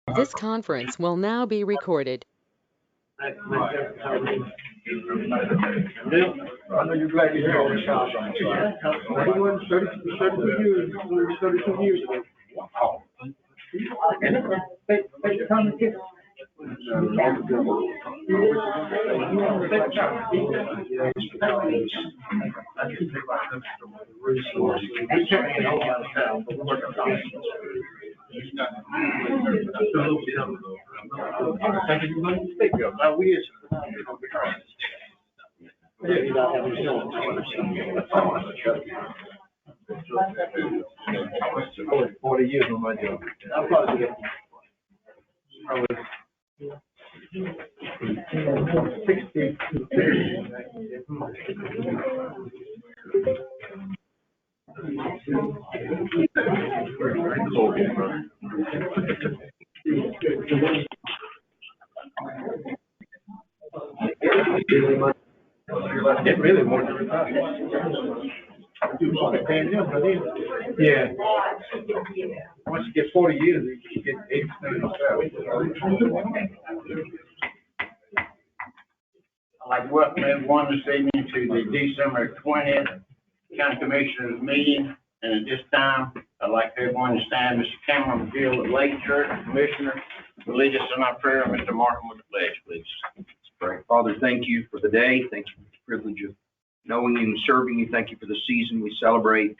This conference will now be recorded. Bill, I know you're glad to hear all this. 32 years ago. Wow. Take the time to get. I was 40 years on my job. I'll probably get 60. It really more than yeah. Once you get 40 years, you get 80% of the salary. I'd like to welcome everyone this evening to the December 20th County Commissioners meeting. And at this time, I'd like everyone to stand. Mr. Cameron McGill, the Lake Church Commissioner, will lead us in our prayer. Mr. Martin with the pledge, please. Pray. Father, thank you for the day. Thank you for the privilege of knowing you and serving you. Thank you for the season we celebrate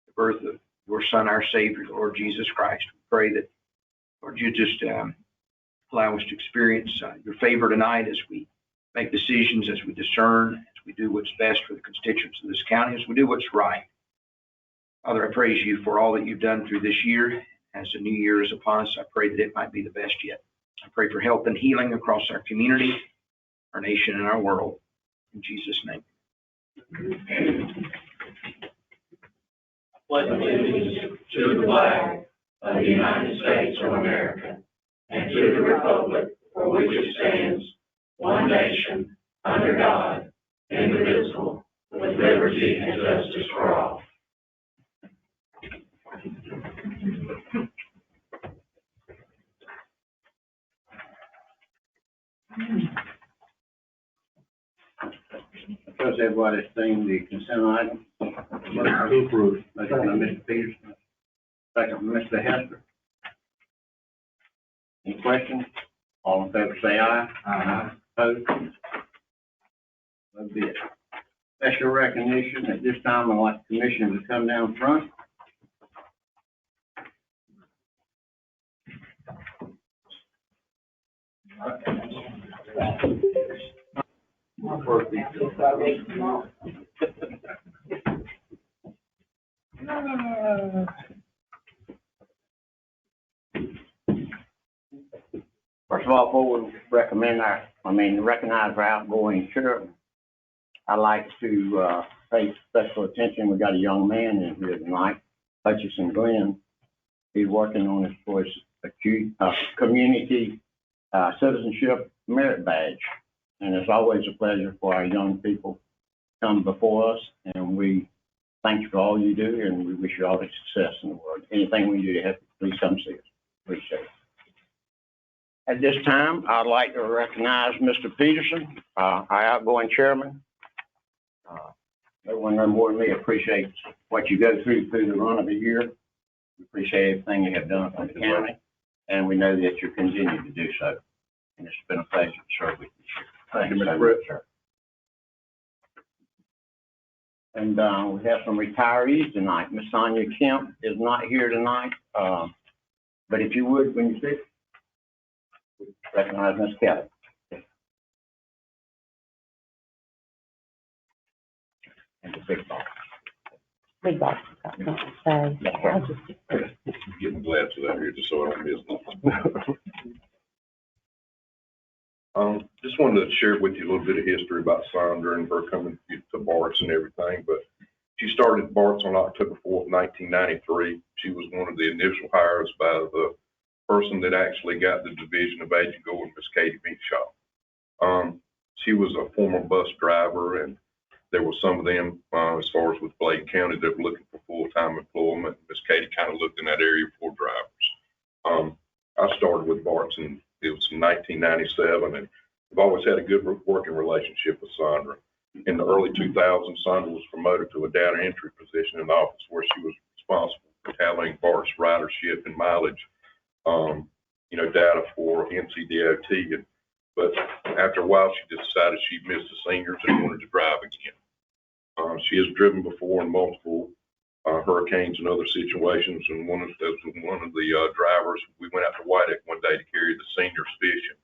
the birth of your Son, our Savior, Lord Jesus Christ. We pray that, Lord, you just allow us to experience your favor tonight as we make decisions, as we discern, as we do what's best for the constituents of this county, as we do what's right. Father, I praise you for all that you've done through this year. As the new year is upon us, I pray that it might be the best yet. I pray for health and healing across our community, our nation, and our world. In Jesus' name. Pledge allegiance to the flag of the United States of America and to the republic for which it stands, one nation, under God, indivisible, with liberty and justice for all. Because everybody's seen the consent item. Motion by Mr. Peterson. Second by Mr. Hester. Any questions? All in favor say aye. Aye. Opposed? So be it. Special recognition. At this time, I'd like the commissioner to come down front. First of all, before we recognize our outgoing sheriff, I'd like to pay special attention. We got a young man in here tonight, Hutchison Glenn. He's working on his community citizenship merit badge. And it's always a pleasure for our young people to come before us. And we thank you for all you do, and we wish you all the success in the world. Anything we do to help you, please come see us. Appreciate it. At this time, I'd like to recognize Mr. Peterson, our outgoing chairman. No one more than me appreciates what you go through the run of the year. We appreciate everything you have done for the county, and we know that you continue to do so. And it's been a pleasure to serve with you. Thank you, Mr. Brett, sir. And we have some retirees tonight. Miss Sonia Kemp is not here tonight, but if you would, when you speak, recognize Miss Kelly. And the big boss. Big boss. Say, I just Getting glad to that here just so I don't miss nothing. Just wanted to share with you a little bit of history about Sandra and her coming to Bart's and everything. But she started Bart's on October 4th, 1993. She was one of the initial hires by the person that actually got the division of agent going, Miss Katie Beanshaw. She was a former bus driver, and there were some of them, as far as with Bladen County, that were looking for full-time employment. Miss Katie kind of looked in that area for drivers. I started with Bart's in 1997, and we've always had a good working relationship with Sandra. In the early 2000s, Sandra was promoted to a data entry position in the office where she was responsible for tallying Bart's ridership and mileage, data for NCDOT. But after a while, she just decided she missed the seniors and wanted to drive again. She has driven before in multiple hurricanes and other situations, and one of the drivers, we went out to Whiteoak one day to carry the seniors fishing.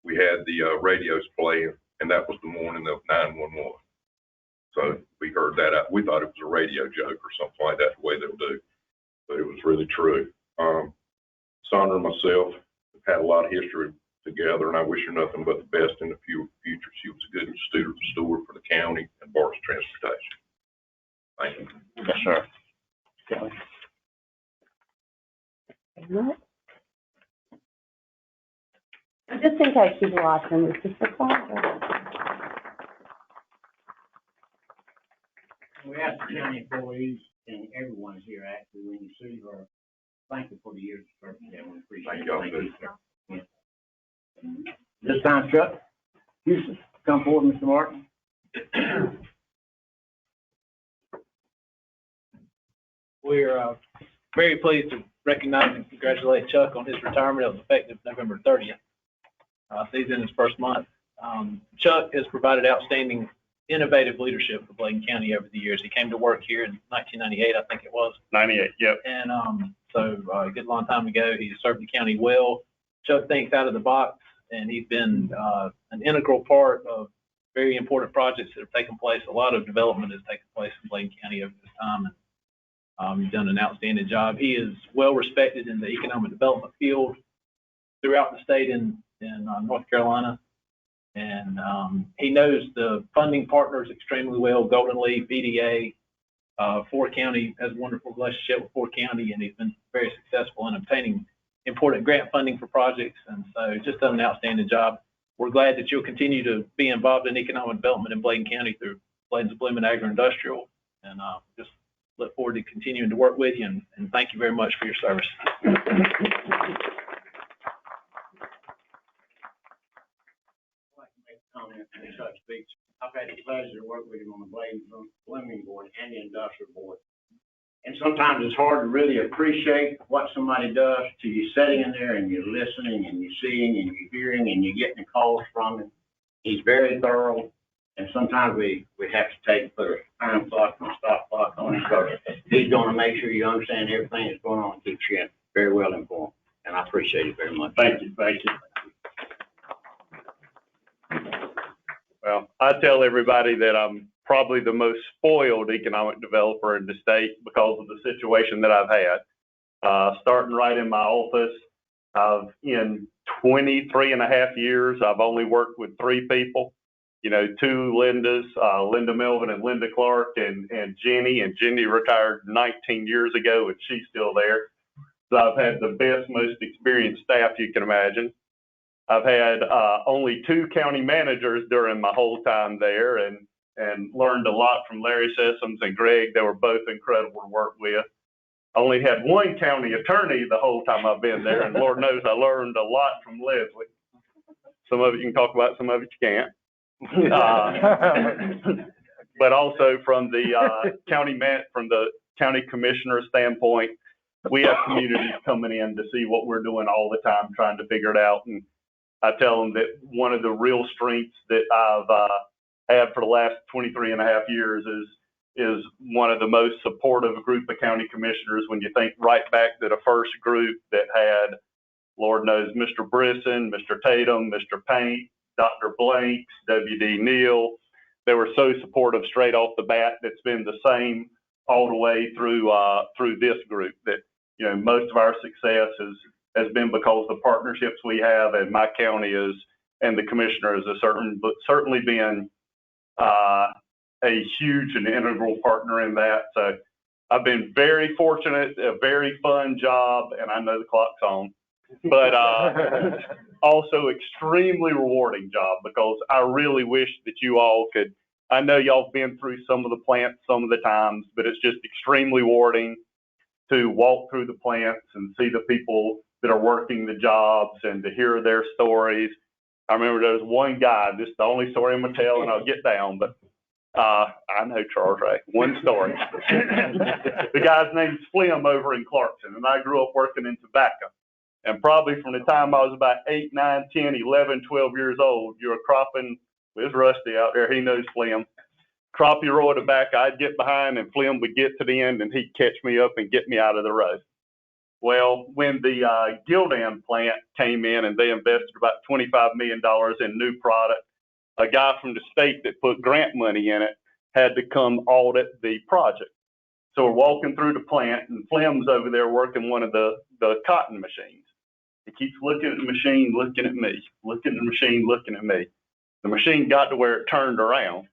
We had the radios playing, and that was the morning of 911. So we heard that out. We thought it was a radio joke or something like that, the way they'll do, but it was really true. Sandra and myself have had a lot of history together, and I wish her nothing but the best in the future. She was a good steward for the county and Bart's transportation. Thank you. Yes, sir. Kelly. Just in case she's watching, this is the clock. We ask the county employees and everyone here actually, when you see her, thank you for the years of service. Yeah, we appreciate it. Thank you, sir. Yeah. This time, Chuck, Houston, come forward, Mr. Martin. We're very pleased to recognize and congratulate Chuck on his retirement. It was effective November 30th. He's in his first month. Chuck has provided outstanding, innovative leadership for Bladen County over the years. He came to work here in 1998, I think it was. 98, yep. And so a good long time ago, he served the county well. Chuck thinks out of the box, and he's been an integral part of very important projects that have taken place. A lot of development has taken place in Bladen County over this time. And he's done an outstanding job. He is well respected in the economic development field throughout the state in North Carolina. And he knows the funding partners extremely well, Golden Leaf, EDA. Ford County has a wonderful relationship with Ford County, and he's been very successful in obtaining important grant funding for projects. And so just done an outstanding job. We're glad that you'll continue to be involved in economic development in Bladen County through Bladen's Blooming Agro-Industrial. And just look forward to continuing to work with you, and thank you very much for your service. I'd like to make a comment on Chuck's speech. I've had the pleasure to work with him on the Blooming board and the industrial board. And sometimes it's hard to really appreciate what somebody does till you're sitting in there and you're listening and you're seeing and you're hearing and you're getting calls from him. He's very thorough. And sometimes we have to put a time clock and a stop clock on him, because he's going to make sure you understand everything that's going on and keeps you very well informed. And I appreciate it very much. Thank you, thank you. Well, I tell everybody that I'm probably the most spoiled economic developer in the state because of the situation that I've had. Starting right in my office, in 23 and a half years, I've only worked with 3 people. Two Lindas, Linda Melvin and Linda Clark, and Jenny. And Jenny retired 19 years ago, and she's still there. So I've had the best, most experienced staff you can imagine. I've had only 2 county managers during my whole time there, and learned a lot from Larry Sessoms and Greg. They were both incredible to work with. I only had 1 county attorney the whole time I've been there, and Lord knows I learned a lot from Leslie. Some of it you can talk about, some of it you can't. But also from the county commissioner standpoint, we have communities coming in to see what we're doing all the time, trying to figure it out. And I tell them that one of the real strengths that I've had for the last 23 and a half years is one of the most supportive group of county commissioners. When you think right back to the first group that had, Lord knows, Mr. Brisson, Mr. Tatum, Mr. Paint, Dr. Blanks, W.D. Neal, they were so supportive straight off the bat. That's been the same all the way through this group. That most of our success has been because of the partnerships we have, and my county is, and the commissioner has certainly been a huge and integral partner in that. So I've been very fortunate, a very fun job, and I know the clock's on. But also extremely rewarding job, because I really wish that you all could. I know y'all have been through some of the plants some of the times, but it's just extremely rewarding to walk through the plants and see the people that are working the jobs and to hear their stories. I remember there was one guy, this is the only story I'm gonna tell, and I'll get down, but I know Charles, right? One story. The guy's name's Slim over in Clarkson, and I grew up working in tobacco. And probably from the time I was about 8, 9, 10, 11, 12 years old, you were cropping, it was Rusty out there, he knows Slim. Crop your row of tobacco, I'd get behind and Slim would get to the end and he'd catch me up and get me out of the row. Well, when the Gildan plant came in and they invested about $25 million in new product, a guy from the state that put grant money in it had to come audit the project. So we're walking through the plant and Slim's over there working one of the cotton machines. He keeps looking at the machine, looking at me, looking at the machine, looking at me. The machine got to where it turned around.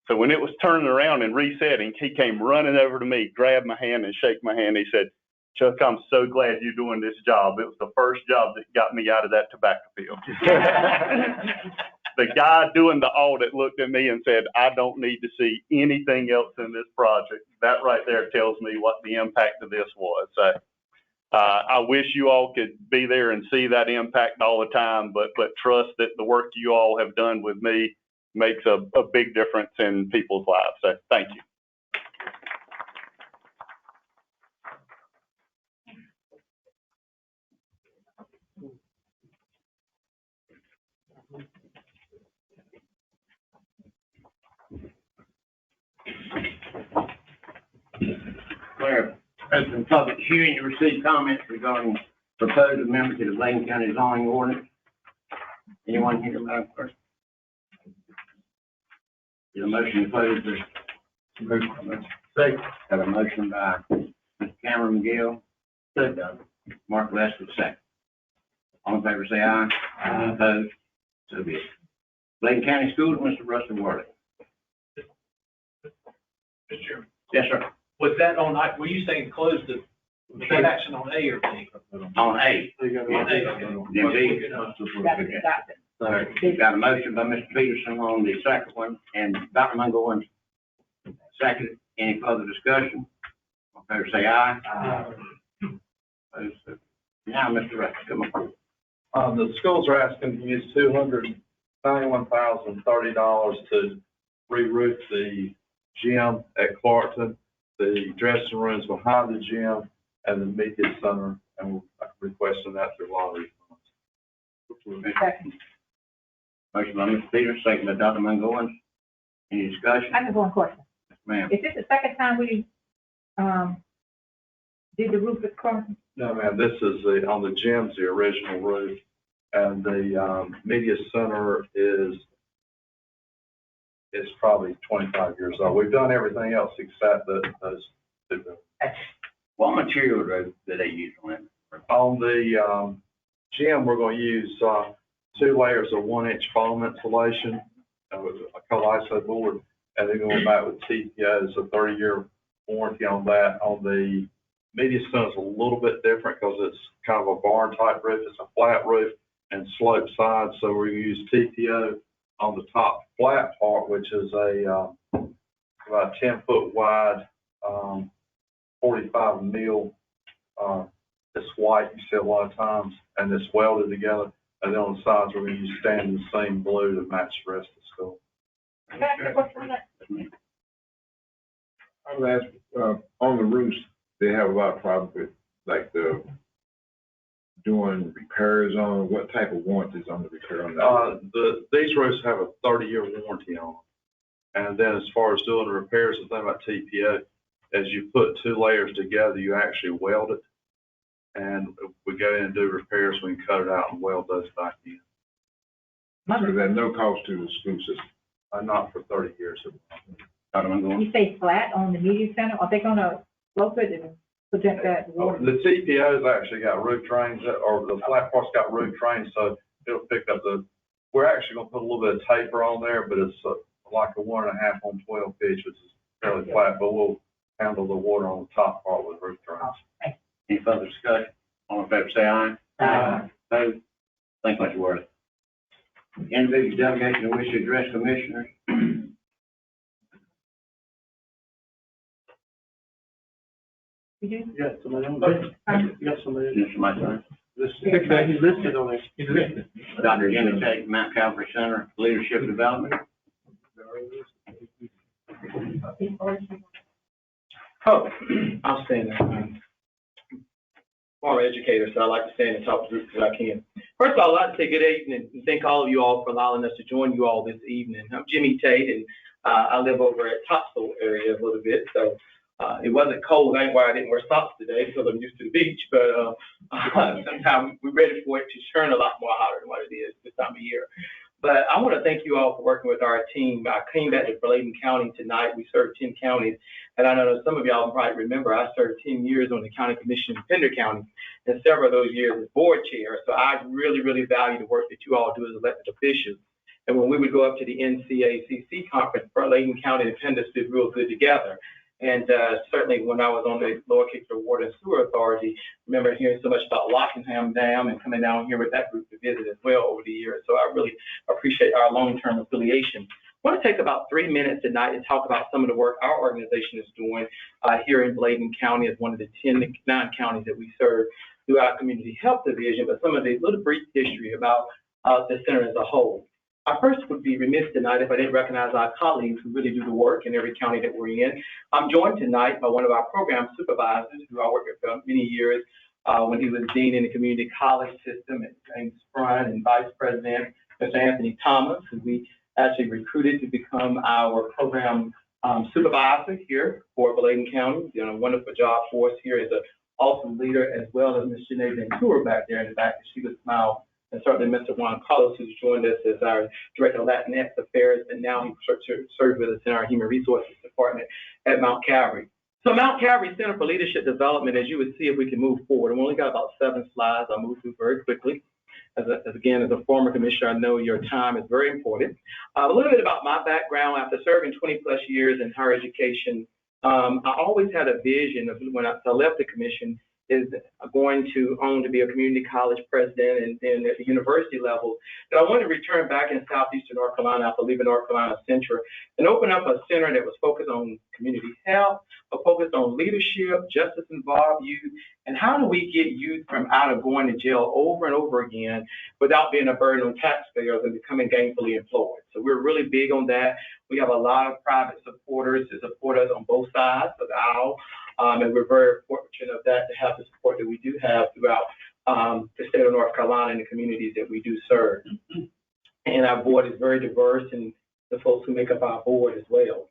So when it was turning around and resetting, he came running over to me, grabbed my hand and shook my hand. He said, "Chuck, I'm so glad you're doing this job. It was the first job that got me out of that tobacco field." The guy doing the audit looked at me and said, "I don't need to see anything else in this project." That right there tells me what the impact of this was. So I wish you all could be there and see that impact all the time, but trust that the work you all have done with me makes a big difference in people's lives. So thank you. Claire, open public hearing to receive comments regarding proposed amendment to the Bladen County zoning ordinance. Anyone here, Madam Clerk? Get a motion to close this. Second. Have a motion by Mr. Cameron McGill. Second. Mark Lester, second. All in favor, say aye. Aye. Opposed? So be it. Bladen County Schools, Mr. Russell Worley. Mr. Chairman, Yes, sir. was that on, were you saying close the, was that action on A or B? On A. On A. Then B. Got a motion by Mr. Peterson on the second one, and Dr. Mungo on second. Any further discussion? All in favor, say aye. Aye. Opposed? Now, Mr. Russell, come on. The schools are asking to use $291,030 to re-roof the gym at Clarkson, the dressing rooms behind the gym, and the media center, and we're requesting that through lottery funds. Motion by Mr. Peters, second by Dr. Mungo. Any discussion? I have one question. Ma'am. Is this the second time we, did the roof at Clarkson? No, ma'am, this is on the gym's the original roof, and the media center is probably 25 years old. We've done everything else except those two. What material do they use on it? On the gym, we're going to use 2 layers of 1-inch foam insulation with a Coliso board, and then going back with TPO. It's a 30-year warranty on that. On the media center, it's a little bit different because it's kind of a barn type roof. It's a flat roof and slope sides, so we use TPO on the top flat part, which is about 10-foot wide, 45 mil. It's white, you see a lot of times, and it's welded together. And then on the sides, we're going to use standing the same blue to match the rest of the school. Can I ask a question on that? I was asked, on the roofs, they have a lot of problems with, like, doing repairs on, what type of warranties on the repair on that? These roofs have a 30-year warranty on them. And then as far as doing the repairs, the thing about TPO, as you put 2 layers together, you actually weld it. And if we go in and do repairs, we can cut it out and weld those back in. So there's no cost to the school system? Not for 30 years. You say flat on the media center, are they gonna slope it and protect that water? The TPO's actually got roof drains, or the flat part's got roof drains, so it'll pick up we're actually gonna put a little bit of taper on there, but it's like a 1.5 on 12 pitch, which is fairly flat, but we'll handle the water on the top part with roof drains. Any further discussion? All in favor, say aye. Aye. Opposed? Thank you, Mr. Worley. Individual delegation who wish to address commissioners. You do? Yes, somebody else. Okay. Yes, somebody else. Mr. My turn. He's listed on this. He's listed. Dr. Inmate, Mount Calvary Center, Leadership Development. Oh, I'm staying there. Former educator, so I like to stay in the top group as I can. First of all, I'd like to say good evening and thank all of you all for allowing us to join you all this evening. I'm Jimmy Tate, and I live over at Topsail area a little bit, so it wasn't cold. That's why I didn't wear socks today because I'm used to the beach, but sometimes we're ready for it to turn a lot more hotter than what it is this time of year. But I want to thank you all for working with our team. I came back to Bladen County tonight. We serve 10 counties. And I know some of y'all might remember I served 10 years on the county commission in Pender County, and several of those years as board chair. So I really, really value the work that you all do as elected officials. And when we would go up to the NCACC conference, Bladen County and Pender stood real good together. And certainly when I was on the Lower Kingston Water and Sewer Authority, I remember hearing so much about Lockingham Dam and coming down here with that group to visit as well over the years. So I really appreciate our long-term affiliation. I want to take about 3 minutes tonight and talk about some of the work our organization is doing here in Bladen County as one of the 9 counties that we serve through our community health division, but some of the little brief history about the center as a whole. I first would be remiss tonight if I didn't recognize our colleagues who really do the work in every county that we're in. I'm joined tonight by one of our program supervisors who I worked with for many years when he was dean in the community college system at James Front, and vice president, Mr. Anthony Thomas, who we actually recruited to become our program supervisor here for Bladen County. He's doing a wonderful job for us here as an awesome leader, as well as Ms. Janae Ventura back there in the back. She would smile. And certainly Mr. Juan Carlos, who's joined us as our Director of Latinx Affairs, and now he serves with us in our Human Resources Department at Mount Calvary. So Mount Calvary Center for Leadership Development, as you would see if we can move forward, and we only got about 7 slides. I'll move through very quickly. As a former commissioner, I know your time is very important. A little bit about my background. After serving 20 plus years in higher education, I always had a vision of when I left the commission is going to own to be a community college president, and then at the university level. And I wanted to return back in southeastern North Carolina after leaving North Carolina Central and open up a center that was focused on community health, focused on leadership, justice-involved youth, and how do we get youth from out of going to jail over and over again without being a burden on taxpayers and becoming gainfully employed. So we're really big on that. We have a lot of private supporters to support us on both sides of the aisle. And we're very fortunate of that to have the support that we do have throughout the state of North Carolina and the communities that we do serve. And our board is very diverse, and the folks who make up our board as well.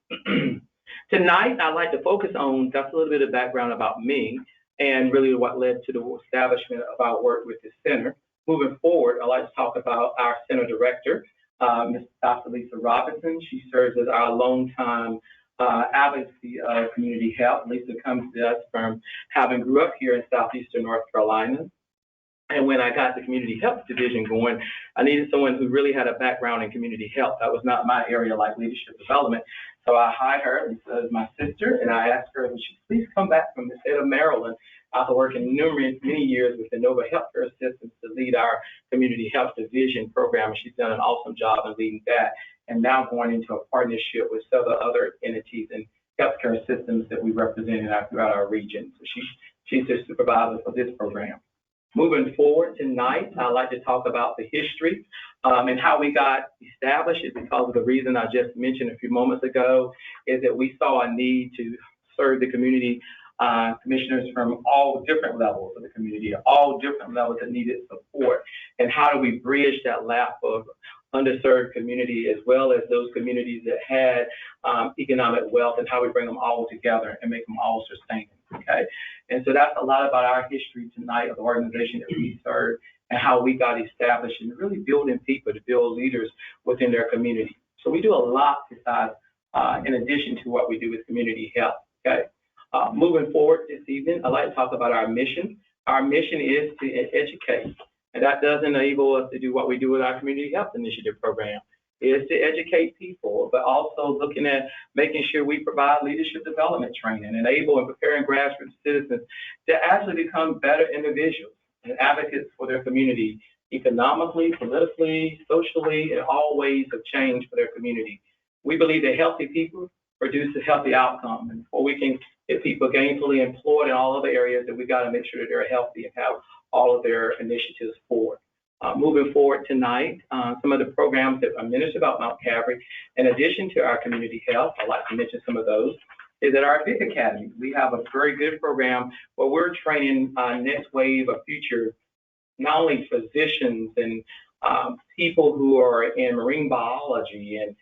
Tonight, I'd like to focus on just a little bit of background about me and really what led to the establishment of our work with the center. Moving forward, I'd like to talk about our center director, Ms. Dr. Lisa Robinson. She serves as our longtime advocacy of community health. Lisa comes to us from having grew up here in southeastern North Carolina. And when I got the community health division going, I needed someone who really had a background in community health. That was not my area like leadership development. So I hired her, Lisa, as my sister, and I asked her, would she please come back from the state of Maryland after working many years with the Nova Healthcare Systems to lead our community health division program. And she's done an awesome job in leading that, and now going into a partnership with several other entities and healthcare systems that we represent throughout our region. So she's the supervisor for this program. Moving forward tonight, I'd like to talk about the history and how we got established. Is because of the reason I just mentioned a few moments ago, is that we saw a need to serve the community commissioners from all different levels of the community, all different levels that needed support. And how do we bridge that lap of underserved community as well as those communities that had economic wealth, and how we bring them all together and make them all sustainable, okay? And so that's a lot about our history tonight of the organization that we serve and how we got established and really building people to build leaders within their community. So we do a lot besides, in addition to what we do with community health, okay? Moving forward this evening, I'd like to talk about our mission. Our mission is to educate. And that does enable us to do what we do with our community health initiative program, is to educate people, but also looking at making sure we provide leadership development training, enable and preparing grassroots citizens to actually become better individuals and advocates for their community, economically, politically, socially, in all ways of change for their community. We believe that healthy people produce a healthy outcome. And before we can get people gainfully employed in all other areas, that we got to make sure that they're healthy and have all of their initiatives forward. Moving forward tonight, some of the programs that I mentioned about Mount Calvary, in addition to our community health, I'd like to mention some of those, is at our Big Academy. We have a very good program where we're training next wave of future, not only physicians and people who are in marine biology, and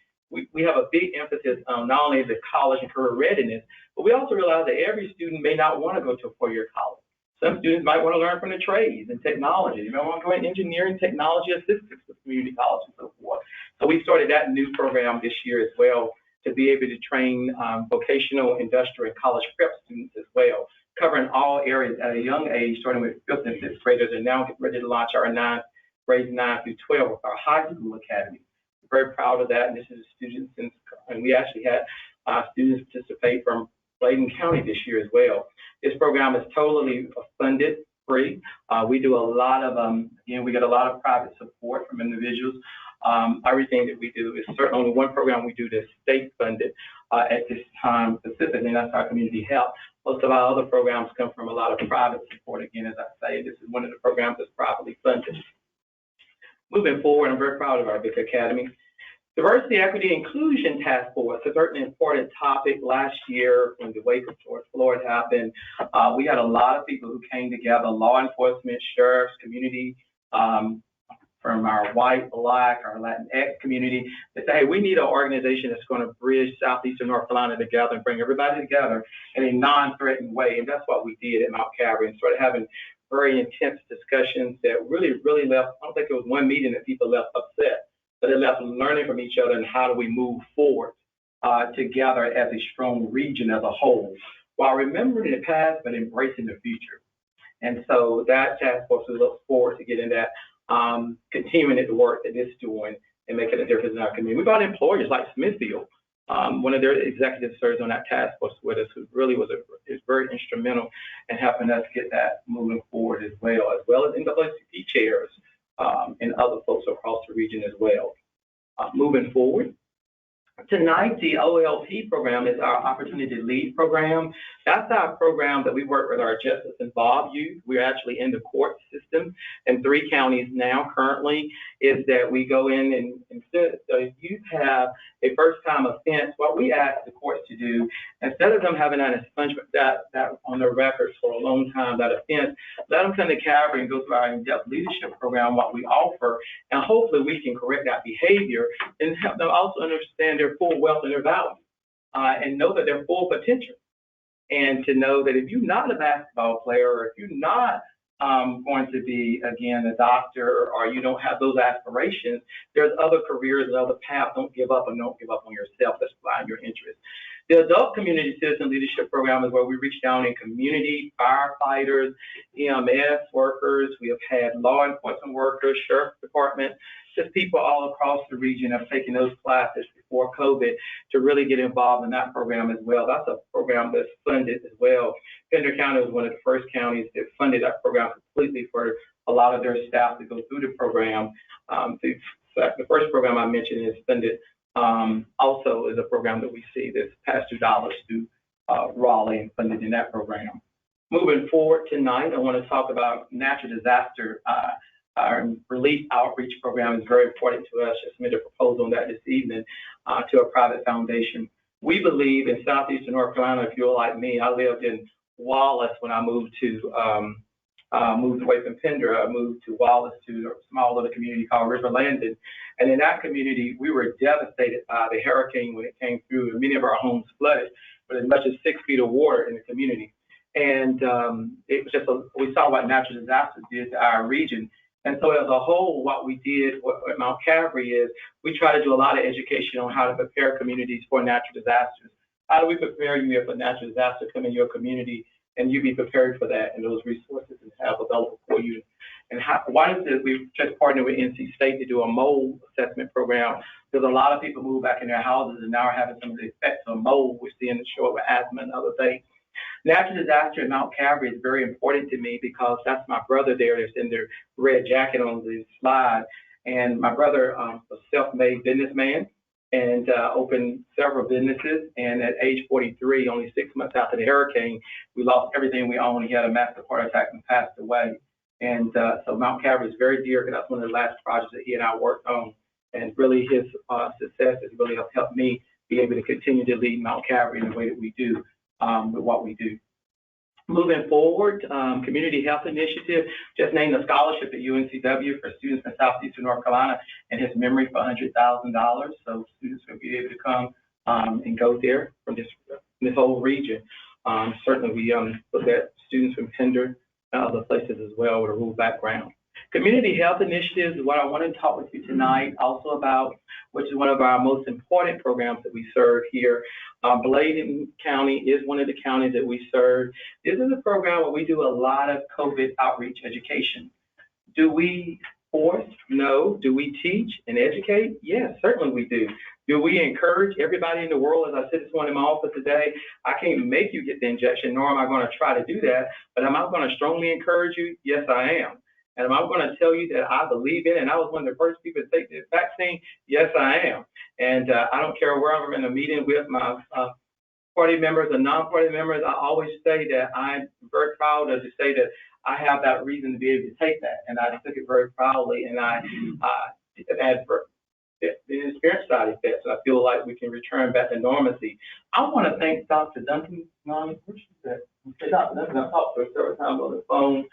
we have a big emphasis on not only the college and career readiness, but we also realize that every student may not want to go to a four-year college. Some students might want to learn from the trades and technology. They might want to go in engineering, technology, assistance with community college and so forth. So we started that new program this year as well to be able to train vocational, industrial, and college prep students as well, covering all areas at a young age, starting with 5th and 6th graders, and now getting ready to launch our grades 9 through 12 with our high school academy. We're very proud of that, and this is students, and we actually had students participate from Bladen County this year as well. This program is totally funded, free. We do a lot of, again, we get a lot of private support from individuals. Everything that we do is certainly only one program we do that's state funded at this time specifically, and that's our community health. Most of our other programs come from a lot of private support. Again, as I say, this is one of the programs that's privately funded. Moving forward, I'm very proud of our Big Academy. Diversity, Equity, Inclusion Task Force is certainly an important topic. Last year, when the wake of George Floyd happened, we had a lot of people who came together, law enforcement, sheriffs, community, from our white, black, our Latinx community, to say, hey, we need an organization that's going to bridge Southeastern North Carolina together and bring everybody together in a non-threatening way. And that's what we did at Mount Calvary, and started having very intense discussions that really left, I don't think it was one meeting that people left upset, but they left learning from each other and how do we move forward together as a strong region as a whole, while remembering the past but embracing the future. And so that task force, we look forward to getting that, continuing the work that it's doing and making a difference in our community. We brought employers like Smithfield. One of their executives serves on that task force with us, who really is very instrumental in helping us get that moving forward as well as NAACP chairs and other folks across the region as well. Moving forward, tonight the OLP program is our Opportunity to Lead program. That's our program that we work with our Justice Involved youth. We're actually in the court system in 3 counties now currently, is that we go in and instead the youth have a first-time offense, what we ask the courts to do, instead of them having an expungement that on their records for a long time, that offense, let them come to Calvary and go through our in-depth leadership program, what we offer, and hopefully we can correct that behavior and help them also understand their full wealth and their value, and know that their full potential. And to know that if you're not a basketball player, or if you're not going to be, again, a doctor, or you don't have those aspirations, there's other careers and other paths. Don't give up, and don't give up on yourself. Let's find your interest. The Adult Community Citizen Leadership Program is where we reach down in community, firefighters, EMS workers. We have had law enforcement workers, sheriff's department, just people all across the region have taken those classes before COVID to really get involved in that program as well. That's a program that's funded as well. Pender County was one of the first counties that funded that program completely for a lot of their staff to go through the program. The first program I mentioned is funded also is a program that we see that's passed through dollars to Raleigh and funded in that program. Moving forward tonight, I want to talk about natural disaster. Our relief outreach program is very important to us. Just made a proposal on that this evening to a private foundation. We believe in Southeastern North Carolina, if you're like me, I lived in Wallace when I moved away from Pender. I moved to Wallace, to a small little community called River Landing. And in that community, we were devastated by the hurricane when it came through, and many of our homes flooded with as much as 6 feet of water in the community. And it was just, we saw what natural disasters did to our region. And so as a whole, what we did at Mount Calvary is we try to do a lot of education on how to prepare communities for natural disasters. How do we prepare you if a natural disaster come in your community and you be prepared for that and those resources and have available for you? And why is it we've just partnered with NC State to do a mold assessment program, because a lot of people move back in their houses and now are having some of the effects of mold we're seeing the short with asthma and other things. Natural disaster at Mount Calvary is very important to me because that's my brother there that's in their red jacket on the slide. And my brother was a self-made businessman and opened several businesses. And at age 43, only 6 months after the hurricane, we lost everything we owned. He had a massive heart attack and passed away. And so Mount Calvary is very dear because that's one of the last projects that he and I worked on. And really his success has really helped me be able to continue to lead Mount Calvary in the way that we do with what we do. Moving forward, Community Health Initiative just named a scholarship at UNCW for students in Southeastern North Carolina in his memory for $100,000. So students will be able to come and go there from this whole region. Certainly we look at students from Pender and other places as well with a rural background. Community Health Initiatives is what I want to talk with you tonight also about, which is one of our most important programs that we serve here. Bladen County is one of the counties that we serve. This is a program where we do a lot of COVID outreach education. Do we force? No. Do we teach and educate? Yes, certainly we do. Do we encourage everybody in the world? As I said this morning in my office today, I can't make you get the injection, nor am I going to try to do that, but am I going to strongly encourage you? Yes, I am. And am I going to tell you that I believe in it and I was one of the first people to take this vaccine? Yes, I am. And I don't care where I'm in a meeting with my party members or non-party members, I always say that I'm very proud to say that I have that reason to be able to take that. And I took it very proudly, and I had the experience side effects. I feel like we can return back to normalcy. I want to thank Dr. Duncan. Dr. Duncan, I've talked to her several times on the phone.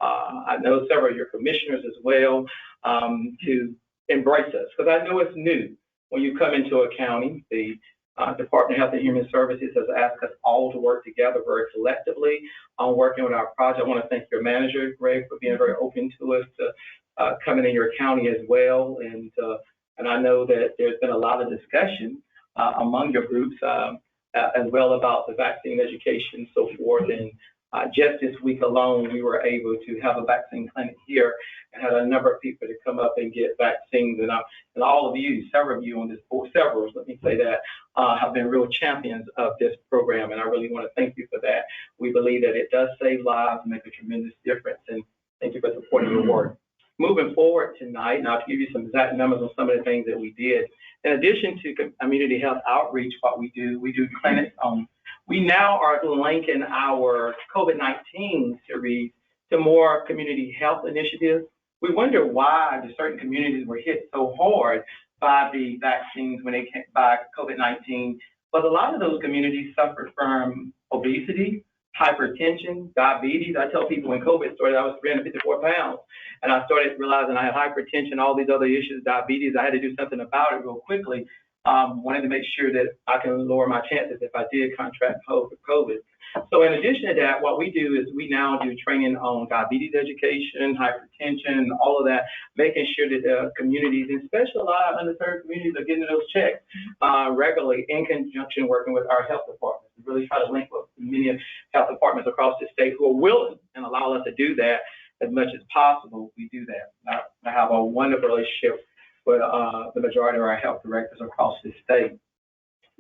I know several of your commissioners as well to embrace us, because I know it's new. When you come into a county, the Department of Health and Human Services has asked us all to work together very collectively on working with our project. I want to thank your manager, Greg, for being very open to us to coming in your county as well. And I know that there's been a lot of discussion among your groups as well about the vaccine education and so forth. And just this week alone, we were able to have a vaccine clinic here and had a number of people to come up and get vaccines. And all of you, several of you on this board, several, let me say that, have been real champions of this program. And I really want to thank you for that. We believe that it does save lives and make a tremendous difference. And thank you for supporting your work. Moving forward tonight, and I'll give you some exact numbers on some of the things that we did. In addition to community health outreach, what we do clinics on. We now are linking our COVID-19 series to more community health initiatives. We wonder why the certain communities were hit so hard by the vaccines when they came by COVID-19, but a lot of those communities suffered from obesity, hypertension, diabetes. I tell people when COVID started, I was 354 pounds, and I started realizing I had hypertension, all these other issues, diabetes. I had to do something about it real quickly. Wanted to make sure that I can lower my chances if I did contract COVID. So in addition to that, what we do is we now do training on diabetes education, hypertension, all of that, making sure that communities, and especially a lot of underserved communities, are getting those checks regularly in conjunction working with our health departments. We really try to link with many health departments across the state who are willing and allow us to do that as much as possible. We do that. I have a wonderful relationship with the majority of our health directors across the state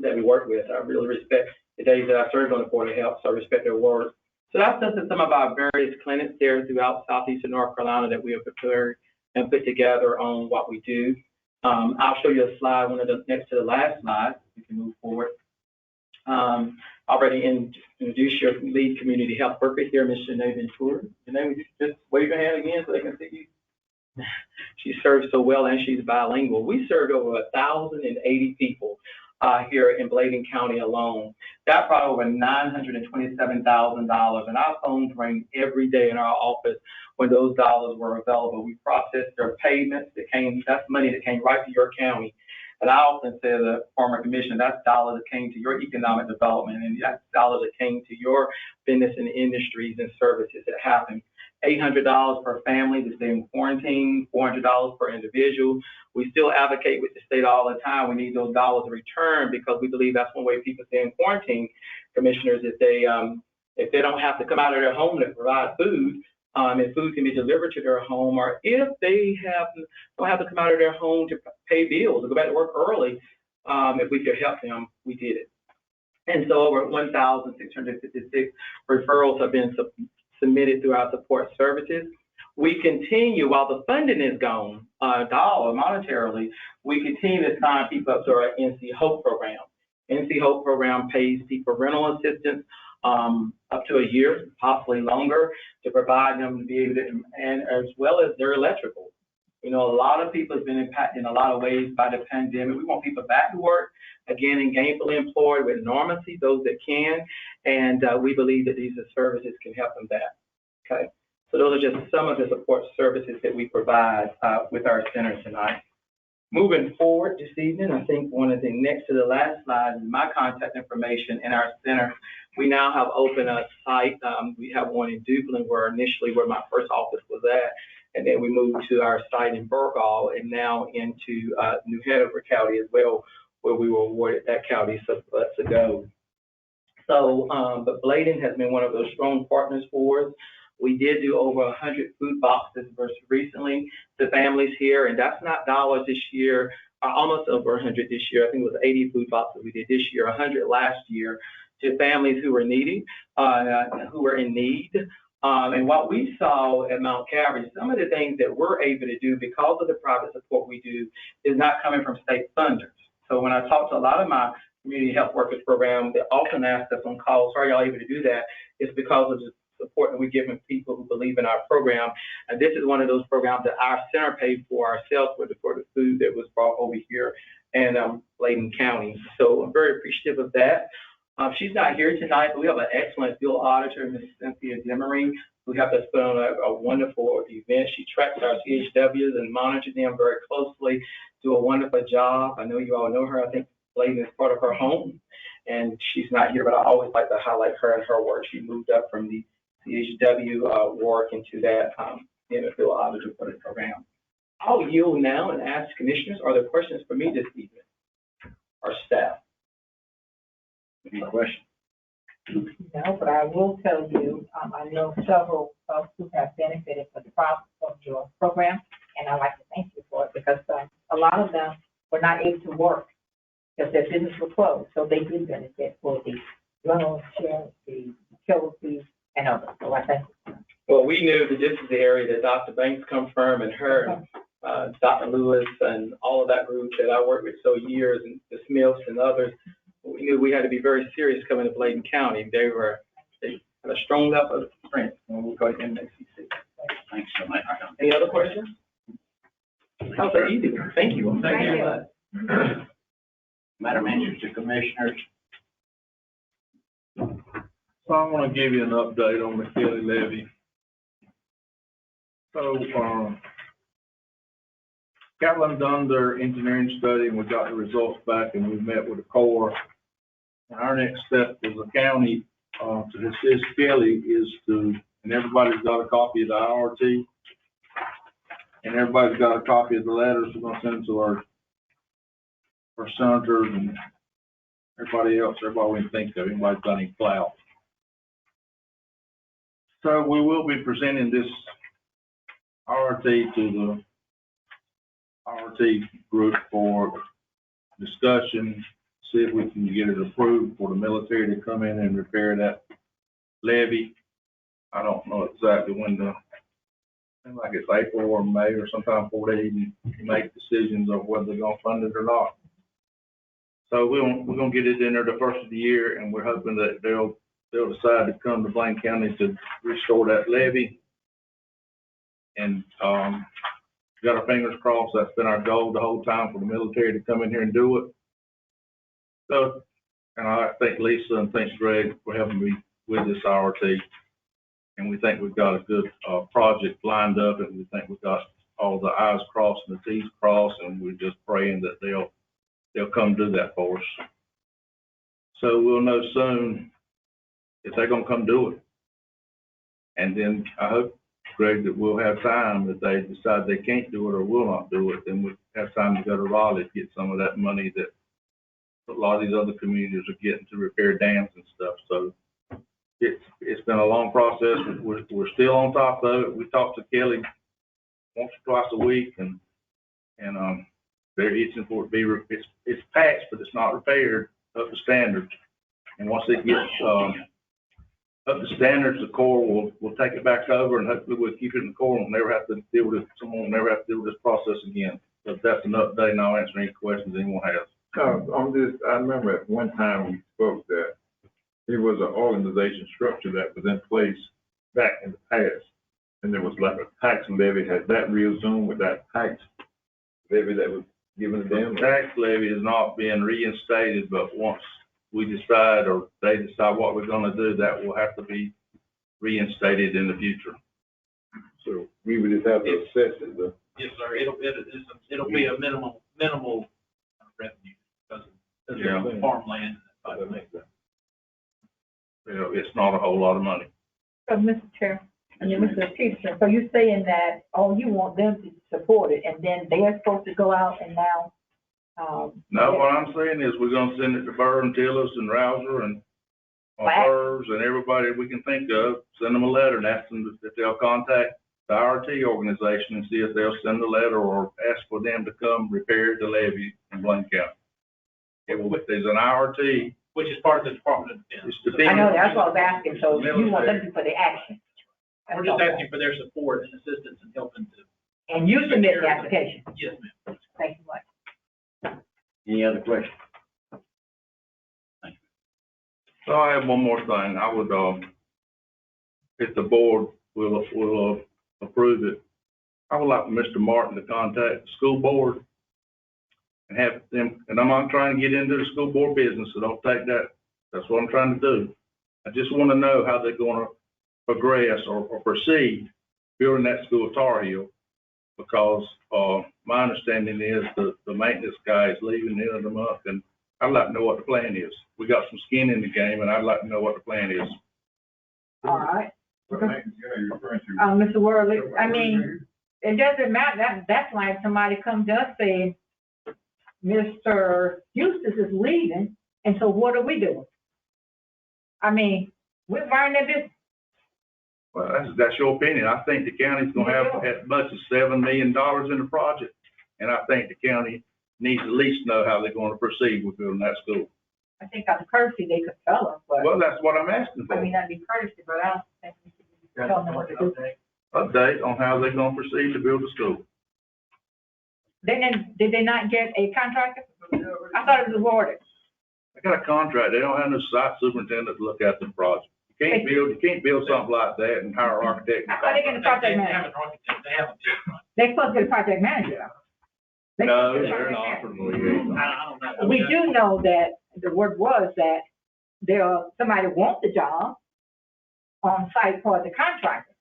that we work with. I really respect the days that I served on the Board of Health, so I respect their work. So that's just some of our various clinics there throughout Southeastern North Carolina that we have prepared and put together on what we do. I'll show you a slide, next to the last slide. We can move forward. Already introduce your lead community health worker here, Ms. Janae Ventura. Janae, would you just wave your hand again so they can see you? She serves so well, and she's bilingual. We served over 1,080 people here in Bladen County alone. That brought over $927,000, and our phones rang every day in our office when those dollars were available. We processed their payments that's money that came right to your county. And I often say to the former commissioner, that's dollars that came to your economic development, and that's dollars that came to your business and industries and services that happened. $800 per family to stay in quarantine, $400 per individual. We still advocate with the state all the time. We need those dollars to return because we believe that's one way people stay in quarantine, commissioners, if they don't have to come out of their home to provide food, if food can be delivered to their home, or if they don't have to come out of their home to pay bills or go back to work early, if we could help them, we did it. And so over 1,656 referrals have been submitted through our support services. We continue, while the funding is gone, monetarily, we continue to sign people up to our NC Hope program. NC Hope program pays people rental assistance up to a year, possibly longer, to provide them to be able to, and as well as their electrical. You know, a lot of people have been impacted in a lot of ways by the pandemic. We want people back to work, again, and gainfully employed with normalcy, those that can, and we believe that these services can help them back, okay? So those are just some of the support services that we provide with our center tonight. Moving forward this evening, I think one of the next to the last slide is my contact information in our center. We now have opened a site. We have one in Dublin where my first office was at, and then we moved to our site in Burgall and now into New Hanover County as well, where we were awarded that county some months ago. So, but Bladen has been one of those strong partners for us. We did do over 100 food boxes recently to families here, and that's not dollars this year, almost over 100 this year. I think it was 80 food boxes we did this year, 100 last year, to families who were needy, who were in need. And what we saw at Mount Calvary, some of the things that we're able to do because of the private support we do is not coming from state funders. So when I talk to a lot of my community health workers program, they often ask us on calls, how are y'all able to do that? It's because of the support that we're giving people who believe in our program. And this is one of those programs that our center paid for ourselves for the food that was brought over here in Bladen County. So I'm very appreciative of that. She's not here tonight, but we have an excellent field auditor, Ms. Cynthia Demery, who helped us put on a wonderful event. She tracks our CHWs and monitors them very closely, do a wonderful job. I know you all know her. I think Bladen is part of her home, and she's not here, but I always like to highlight her and her work. She moved up from the CHW work into that in the field auditor for the program. I'll yield now and ask commissioners, are there questions for me this evening, or staff? Any questions? No, but I will tell you, I know several folks who have benefited from the process of your program, and I'd like to thank you for it because a lot of them were not able to work because their business was closed, so they did benefit for the rental insurance, the utilities, and others. So I thank you. Well, we knew that this is the area that Dr. Banks come from, and her, Dr. Lewis, and all of that group that I worked with so years, and the Smiths and others. We knew we had to be very serious coming to Bladen County. They had a strong level of strength when we go to NACC. Thanks so much. Any other questions? That was so easy. Thank you. Thank you very much. Madam Manager, Commissioners. So I want to give you an update on the Kelly levy. So, Catlin done their engineering study and we got the results back and we met with the Corps. And our next step as a county, to assist Kelly is to, and everybody's got a copy of the IRT. And everybody's got a copy of the letters we're gonna send to our senators and everybody else, everybody we can think of, anybody's got any clout. So we will be presenting this RT to the RT group for discussion, see if we can get it approved for the military to come in and repair that levee. I don't know exactly when seems like it's April or May or sometime before they even make decisions of whether they're gonna fund it or not. So we're gonna get it in there the first of the year, and we're hoping that they'll decide to come to Bladen County to restore that levee. And got our fingers crossed. That's been our goal the whole time, for the military to come in here and do it. So, and I thank Lisa and thanks Greg for helping me with this RT. And we think we've got a good project lined up, and we think we've got all the I's crossed and the T's crossed, and we're just praying that they'll come do that for us. So we'll know soon if they're gonna come do it. And then I hope, Greg, that we'll have time, if they decide they can't do it or will not do it, then we'll have time to go to Raleigh to get some of that money that a lot of these other communities are getting to repair dams and stuff. So it's been a long process. We're still on top of it. We talk to Kelly once or twice a week, and they're itching for it to be, it's patched, but it's not repaired up to standards. And once it gets up to standards, the Corps will take it back over, and hopefully we'll keep it in the Corps and never have to deal with it. Someone will never have to deal with this process again. So that's an update, and I'll answer any questions anyone has. I remember at one time we spoke that there was an organization structure that was in place back in the past. And there was like a tax levy. Has that resumed with that tax levy that was given to them? Tax levy is not being reinstated, but once we decide or they decide what we're gonna do, that will have to be reinstated in the future. So we would just have to assess it, though. Yes, sir. It'll be a minimal revenue because of the farmland. That makes sense. You know, it's not a whole lot of money. So, Mr. Chair, Mr. Peterson, so you're saying that, you want them to support it, and then they're supposed to go out and now, No, what I'm saying is we're gonna send it to Burr and Tillis and Rouser and Furs and everybody we can think of, send them a letter and ask them if they'll contact the IRT organization and see if they'll send a letter or ask for them to come repair the levee in Bladen County. There's an IRT. Which is part of the Department of Defense. I know, that's what I was asking, so you want them to for the action. We're just asking for their support and assistance and helping to. And you submit the application? Yes, ma'am. Thank you much. Any other questions? So I have one more thing. I would, if the board will approve it, I would like Mr. Martin to contact the school board and have them, and I'm not trying to get into the school board business, so don't take that. That's what I'm trying to do. I just want to know how they're going to progress or proceed building that school at Tar Heel, because my understanding is the maintenance guy is leaving the end of the month, and I'd like to know what the plan is. We got some skin in the game, and I'd like to know what the plan is. All right. What maintenance guy you're referring to? Mr. Worley, I mean, it doesn't matter, that's like somebody comes to us saying, Mr. Eustace is leaving, and so what are we doing? I mean, we're running their business. Well, that's your opinion. I think the county's gonna have as much as $7 million in the project, and I think the county needs to at least know how they're gonna proceed with building that school. I think out of courtesy, they could tell us, but, Well, that's what I'm asking for. I mean, that'd be courtesy, but I don't think we should tell them what to do. Update on how they're gonna proceed to build the school. Then, did they not get a contractor? I thought it was awarded. They got a contract. They don't have no site superintendent to look at the project. You can't build something like that and hire an architect. I thought they get a project manager. They're supposed to get a project manager. No, they're not. I don't know. We do know that the word was that somebody wants the job on site for the contractor,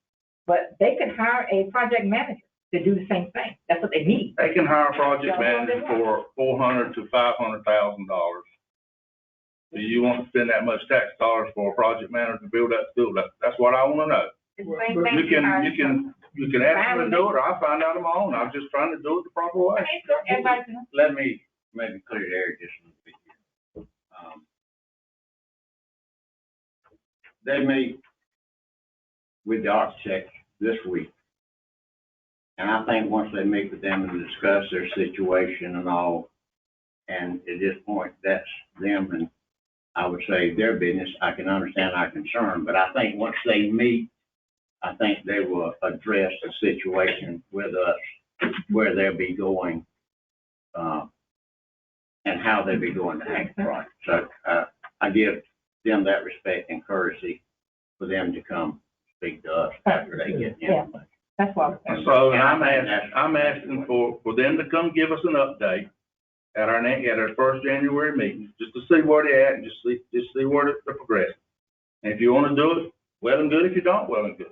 but they could hire a project manager to do the same thing. That's what they need. They can hire a project manager for $400,000 to $500,000. Do you want to spend that much tax dollars for a project manager to build that school? That's what I want to know. You can ask me to do it, or I'll find out on my own. I'm just trying to do it the proper way. Let me maybe clear the air just a little bit here. They meet with the architect this week. And I think once they meet with them and discuss their situation and all, and at this point, that's them and I would say their business. I can understand our concern, but I think once they meet, I think they will address the situation with us, where they'll be going, and how they'll be going to act right. So, I give them that respect and courtesy for them to come speak to us after they get in. That's what And so I'm asking for them to come give us an update at our first January meeting, just to see where they're at and just see where they're progressing. And if you want to do it, well and good. If you don't, well and good.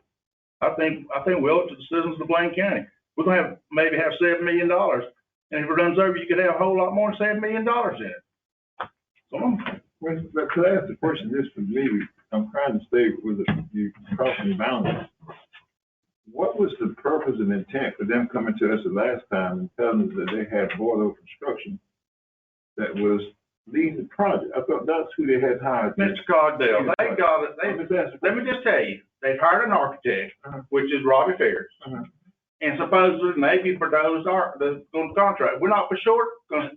I think we owe it to the citizens of Bladen County. We're going to maybe have $7 million. And if it runs over, you could have a whole lot more than $7 million in it. So But could I ask the question this for me? I'm trying to stay with you crossing the boundaries. What was the purpose and intent for them coming to us the last time and telling us that they had Boyle Construction that was leading the project? I thought that's who they had hired. Mr. Cogdell, they got it. Let me just tell you, they've hired an architect, which is Robbie Ferris. And supposedly maybe Bordeaux's the contract. We're not for sure that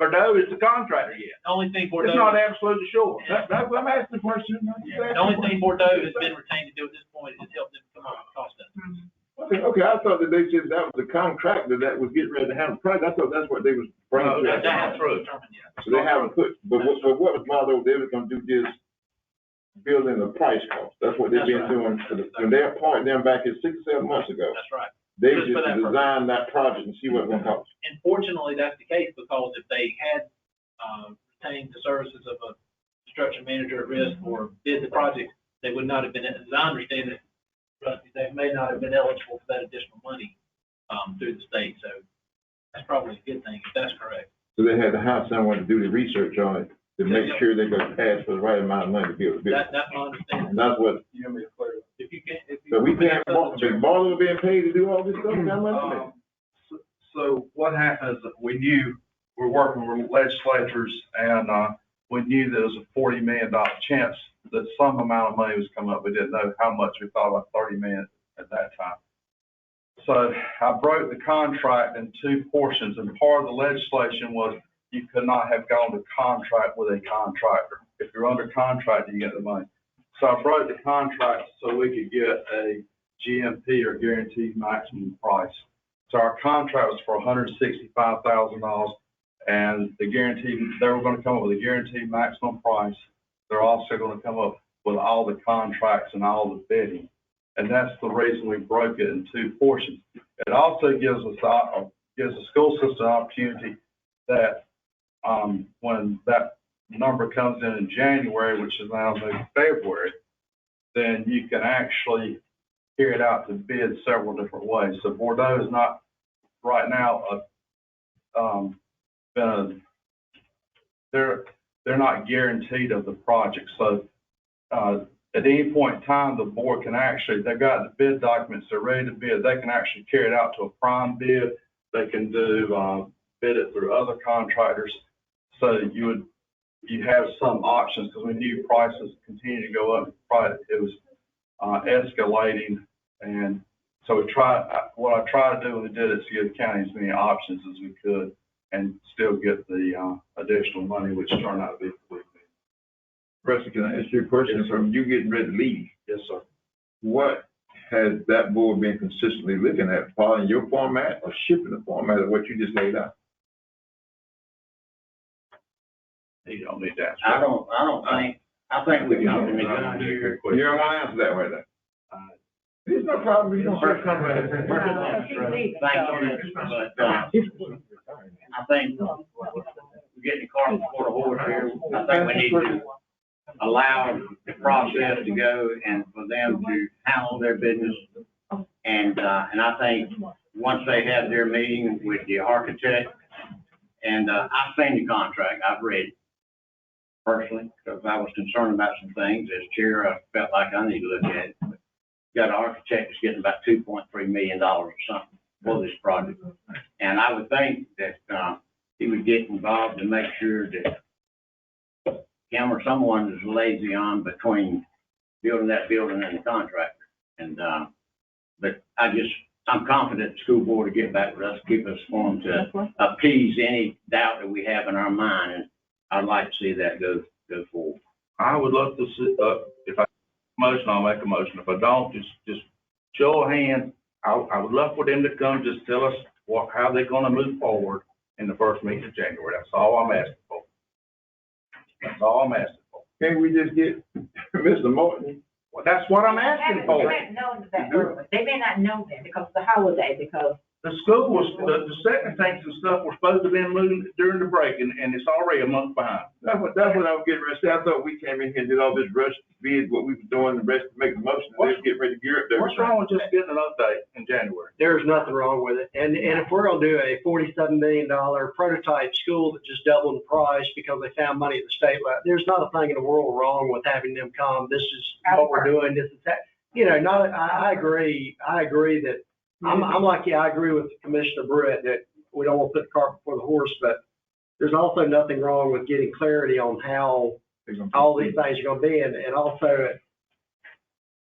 Bordeaux is the contractor yet. The only thing Bordeaux. It's not absolutely sure. That's what I'm asking the question. The only thing Bordeaux has been retained to do at this point is help them come up with cost estimates. Okay, I thought that they said that was the contractor that was getting ready to handle the project. I thought that's what they was bringing to us. That's true. So they haven't put, but what was bothered, they were gonna do this building the price cost. That's what they've been doing when they appointed them back in 6 or 7 months ago. That's right. They Just just for that purpose. designed that project and see what it's gonna cost. And fortunately, that's the case, because if they had, retained the services of a construction manager at risk or did the project, they would not have been, as I understand it, Rusty, they may not have been eligible for that additional money, through the state, so that's probably a good thing, if that's correct. So they had to have someone to do the research on it to make sure they got passed for the right amount of money to build the building. That's my understanding. And that's what, If you can't, so we can't, the baller being paid to do all this stuff, that much money? So what happened is that we knew, we're working with legislators, and we knew there was a $40 million chance that some amount of money was coming up. We didn't know how much. We thought about 30 million at that time. So I broke the contract in 2 portions, and part of the legislation was you could not have gone to contract with a contractor. If you're under contract, you get the money. So I broke the contract so we could get a GMP, or guaranteed maximum price. So our contract was for $165,000, and the guaranteed, they were going to come up with a guaranteed maximum price. They're also going to come up with all the contracts and all the bidding. And that's the reason we broke it in 2 portions. It also gives the school system an opportunity that when that number comes in January, which is now February, then you can actually carry it out to bid several different ways. So Bordeaux is not right now they're not guaranteed of the project. So at any point in time, the board can actually, they've got the bid documents, they're ready to bid, they can actually carry it out to a prime bid. They can do bid it through other contractors. So you have some options, because we knew prices continue to go up. It was escalating, and so what I tried to do when we did it is to give the county as many options as we could and still get the additional money, which turned out to be $40 million. Rusty, can I ask you a question? Yes, sir. From you getting ready to leave? Yes, sir. What has that board been consistently looking at, following your format or shipping the format of what you just laid out? You don't need to answer. I think we got to make it here. You don't want to answer that way then? There's no problem. You don't have to come right. I think we're getting the cart before the horse here. I think we need to allow the process to go and for them to handle their business. And I think once they have their meeting with the architect, and I've seen the contract, I've read it personally, because I was concerned about some things. As chair, I felt like I need to look at it. Got an architect that's getting about $2.3 million or something for this project. And I would think that he would get involved to make sure that him or someone is liaison between building that building and the contractor. And but I'm confident the school board will get back with us, keep us informed to appease any doubt that we have in our mind. And I'd like to see that go forward. I would love to see, if I motion, I'll make a motion. If I don't, just show of hands. I would love for them to come, just tell us how they're gonna move forward in the first meeting of January. That's all I'm asking for. That's all I'm asking for. Can't we just get Mr. Morton? Well, that's what I'm asking for. They may not know that early. They may not know that because of the holiday, because The school was, the second tanks and stuff were supposed to have been moved during the break, and it's already a month behind. That's what I was getting ready to say. I thought we came in here and did all this rush bid, what we were doing, the rest to make the motion, and let's get ready to gear up there. What's wrong with just getting an update in January? There's nothing wrong with it. And if we're gonna do a $47 million prototype school that just doubled in price because they found money at the state level, there's not a thing in the world wrong with having them come. This is what we're doing. This is that. You know, I agree that I'm like you. I agree with Commissioner Brett that we don't want to put the cart before the horse, but there's also nothing wrong with getting clarity on how all these things are going to be, and also,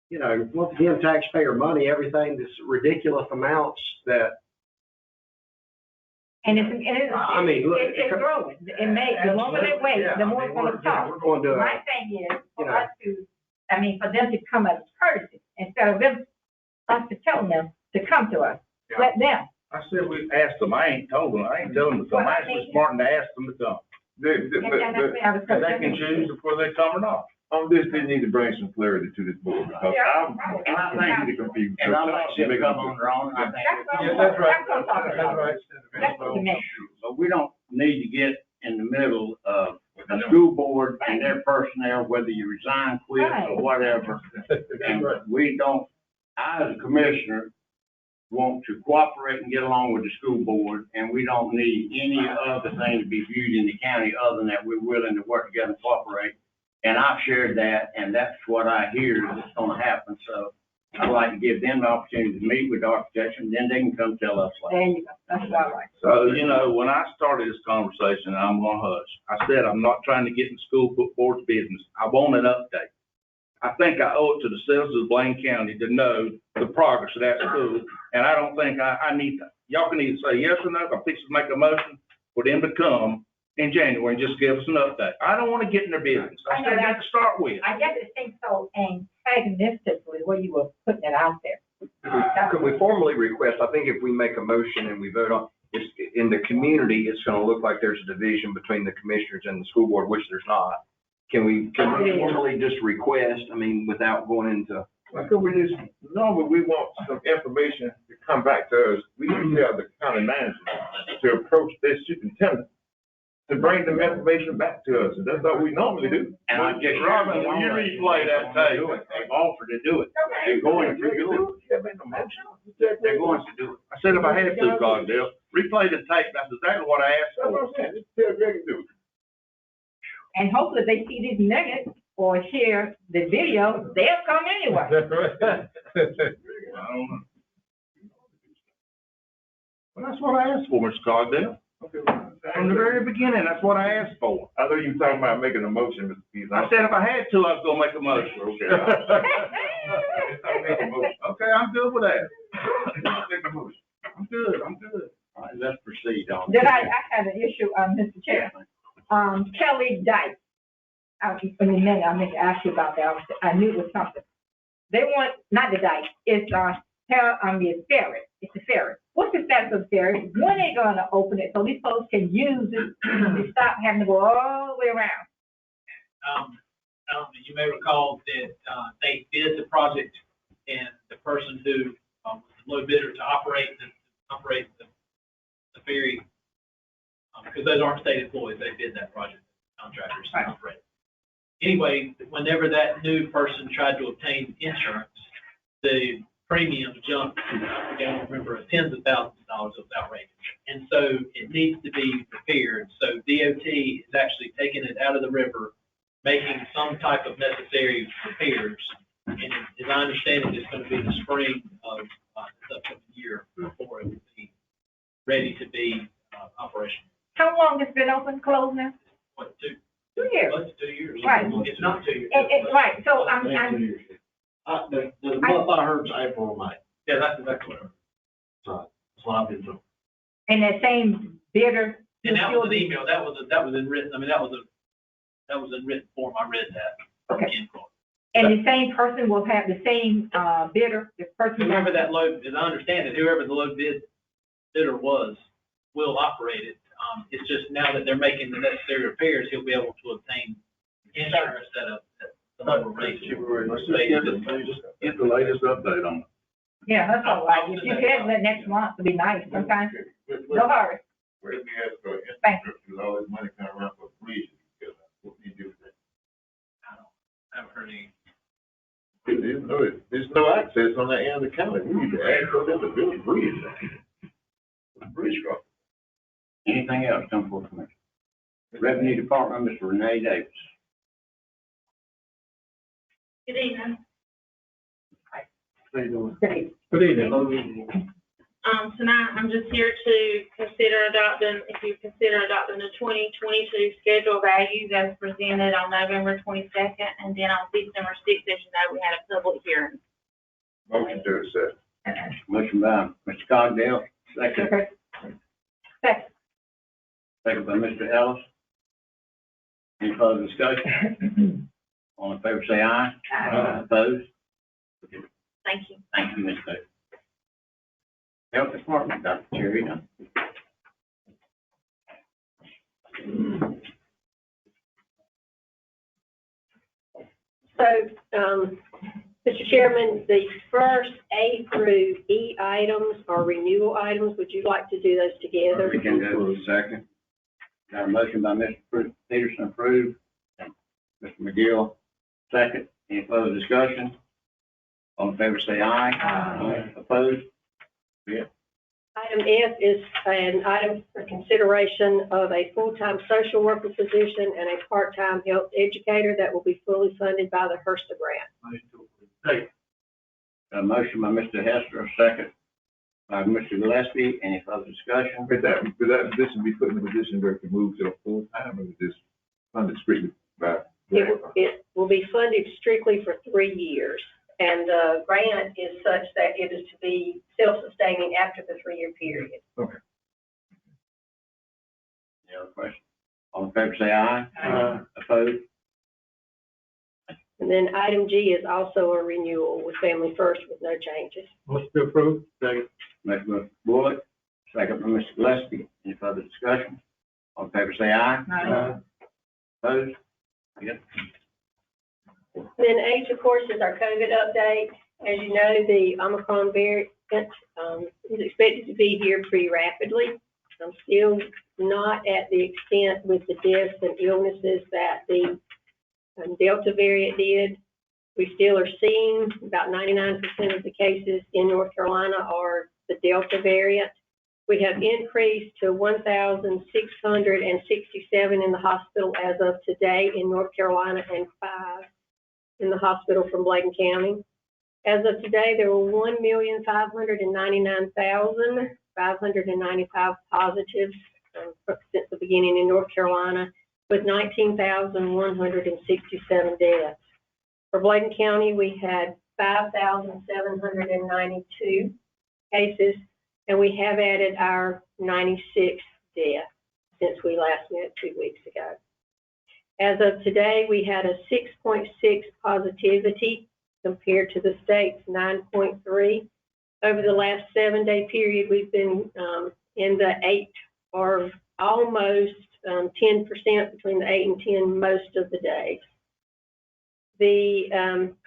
you know, once again, taxpayer money, everything, this ridiculous amounts that. and it's growing. It may, the longer they wait, the more it's going to cost. We're going to do it. My thing is for us to, for them to come as courtesy instead of us to tell them, to come to us. Yeah. Let them. I said we asked them, I ain't told them, I ain't telling them to come, I asked Ms. Martin to ask them to come. And that's where I was And they can choose before they come or not. On this, they need to bring some clarity to this board, because I'm completely confused. And I like to come on their own, I think. That's what I'm talking about. That's what you meant. But we don't need to get in the middle of the school board and their personnel, whether you resign, quit, or whatever. And we don't, I as a commissioner, want to cooperate and get along with the school board, and we don't need any other thing to be viewed in the county other than that we're willing to work together and cooperate. And I've shared that, and that's what I hear is gonna happen, so I'd like to give them the opportunity to meet with the architects, and then they can come tell us what. There you go. That's what I like. So, you know, when I started this conversation, I'm gonna hush. I said, I'm not trying to get in the school board's business. I want an update. I think I owe it to the citizens of Bladen County to know the progress of that school, and I don't think I need to. Y'all can either say yes or no. I'm fixing to make a motion for them to come in January and just give us an update. I don't want to get in their business. I said that to start with. I guess it seems so antagonistically where you were putting it out there. Could we formally request, I think if we make a motion and we vote on, it's, in the community, it's gonna look like there's a division between the commissioners and the school board, which there's not. Can we formally just request, I mean, without going into? Why could we just, normally we want some information to come back to us. We need to tell the county manager to approach their superintendent to bring them information back to us. And that's what we normally do. And I just, Robin, when you replay that tape, they've offered to do it. They're going to do it. They're going to do it. I said if I had to, Cogdale, replay the tape, that's exactly what I asked That's for. what I'm saying. Just tell Greg to do it. And hopefully they see these minutes or hear the video, they'll come anyway. That's right. I don't know. Well, that's what I asked for, Mr. Cogdale. From the very beginning, that's what I asked for. I thought you were talking about making a motion, Mr. Keith. I said if I had to, I was gonna make a motion. Okay, I'm good with that. I'm good. All right, let's proceed on. Then I have an issue, Mr. Chair. Kelly Dyke. In a minute, I meant to ask you about that. I knew it was something. They want, not the Dyke, it's the ferry. It's a ferry. What's the status of the ferry? When are they gonna open it so these folks can use it to stop having to go all the way around? You may recall that they bid the project, and the person who was the low bidder to operate the ferry, because those aren't state employees, they bid that project, contractors to operate. Anyway, whenever that new person tried to obtain insurance, the premium jumped to, I don't remember, tens of thousands of dollars. It was outrageous. And so it needs to be repaired. So DOT is actually taking it out of the river, making some type of necessary repairs. And as I understand it, it's going to be the spring of this upcoming year before it will be ready to be operational. How long has it been open, closed now? What, 2 years. Close to 2 years. Right. It's not 2 years. Right, so I'm The month I heard is April or May. Yeah, that's exactly what I heard. So that's what I've been told. and that same bidder. And that was an email, that was in written, I mean, that was in written form, I read that. Okay. And the same person will have the same, bidder, the person. Whoever that low, as I understand it, whoever the low bidder was, will operate it. It's just now that they're making the necessary repairs, he'll be able to obtain insurance at a lower rate. Get the latest update on it. Yeah, that's all right. If you can, the next month would be nice sometimes. No hurry. Where did you ask for Thank you. infrastructure, all this money coming around for bridges, what do you do with that? I haven't heard any. There's no access on that end of the county, we need to add for them to build a bridge. Bridge cross. Anything else come for commission? Revenue Department, Mr. Renee Davis. Good evening. How you doing? Good evening. Tonight, I'm just here to consider adopting the 2022 schedule values as presented on November 22nd, and then on December 6th, as you know, we had a public hearing. Motion to accept. Motion by Mr. Cogdale, second. Okay. Second. Second by Mr. Ellis. Any further discussion? All in favor, say aye. Aye. Opposed? Thank you. Thank you, Ms. Davis. Health Department, Dr. Cherry. So, Mr. Chairman, the first A through E items are renewal items. Would you like to do those together? We can go to the second. Got a motion by Mr. Peterson approved. Mr. McGill, second. Any further discussion? All in favor say aye. Aye. Opposed? Yeah. Item F is an item for consideration of a full-time social worker position and a part-time health educator that will be fully funded by the HRSA grant. Got a motion by Mr. Hester, a second by Mr. Gillespie. Any further discussion? Could that position be put in a position where it can move to a full-time, or is this funded strictly by? It will be funded strictly for 3 years, and the grant is such that it is to be self-sustaining after the 3-year period. Okay. Any other question? All in favor say aye. Aye. Opposed? And then item G is also a renewal with Family First with no changes. Motion to approve. Second. Motion by Bullock, second by Mr. Gillespie. Any further discussion? All in favor say aye. Aye. Opposed? Yep. Then H, of course, is our COVID update. As you know, the Omicron variant is expected to be here pretty rapidly. Still not at the extent with the deaths and illnesses that the Delta variant did. We still are seeing about 99% of the cases in North Carolina are the Delta variant. We have increased to 1,667 in the hospital as of today in North Carolina and 5 in the hospital from Bladen County. As of today, there were 1,599,595 positives since the beginning in North Carolina, with 19,167 deaths. For Bladen County, we had 5,792 cases, and we have added our 96th death since we last met 2 weeks ago. As of today, we had a 6.6 positivity compared to the state's 9.3. Over the last 7-day period, we've been in the 8 or almost 10%, between the 8 and 10 most of the days. The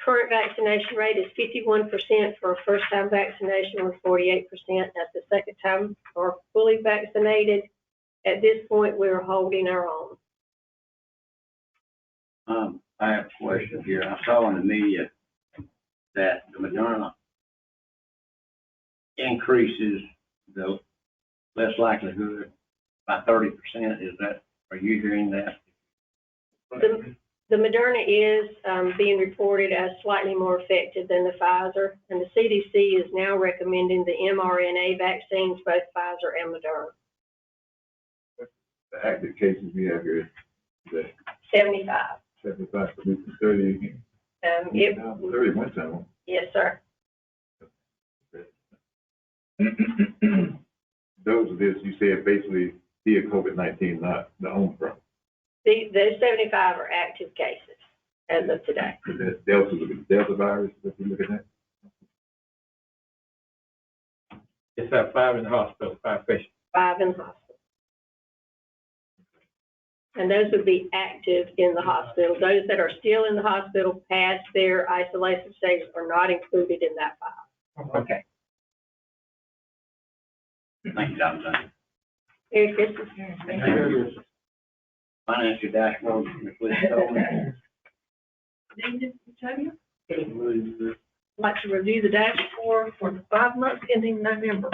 current vaccination rate is 51% for a first-time vaccination, with 48% at the second time or fully vaccinated. At this point, we're holding our own. I have a question here. I saw in the media that the Moderna increases the less likelihood by 30%. Are you hearing that? The Moderna is being reported as slightly more effective than the Pfizer, and the CDC is now recommending the mRNA vaccines, both Pfizer and Moderna. The active cases we have here is 75. 75, so this is 30 again. 30 one time. Yes, sir. Those of this, you said basically via COVID-19, not the Omicron. Those 75 are active cases as of today. The Delta virus that you're looking at? It's at 5 in the hospital, 5 patients. 5 in the hospital. And those would be active in the hospital. Those that are still in the hospital past their isolation stage are not included in that 5. Okay. Thank you, Dr. Dunn. Merry Christmas. Thank you. Financial dashboard, please tell me. I'd like to review the dashboard for the 5 months ending November.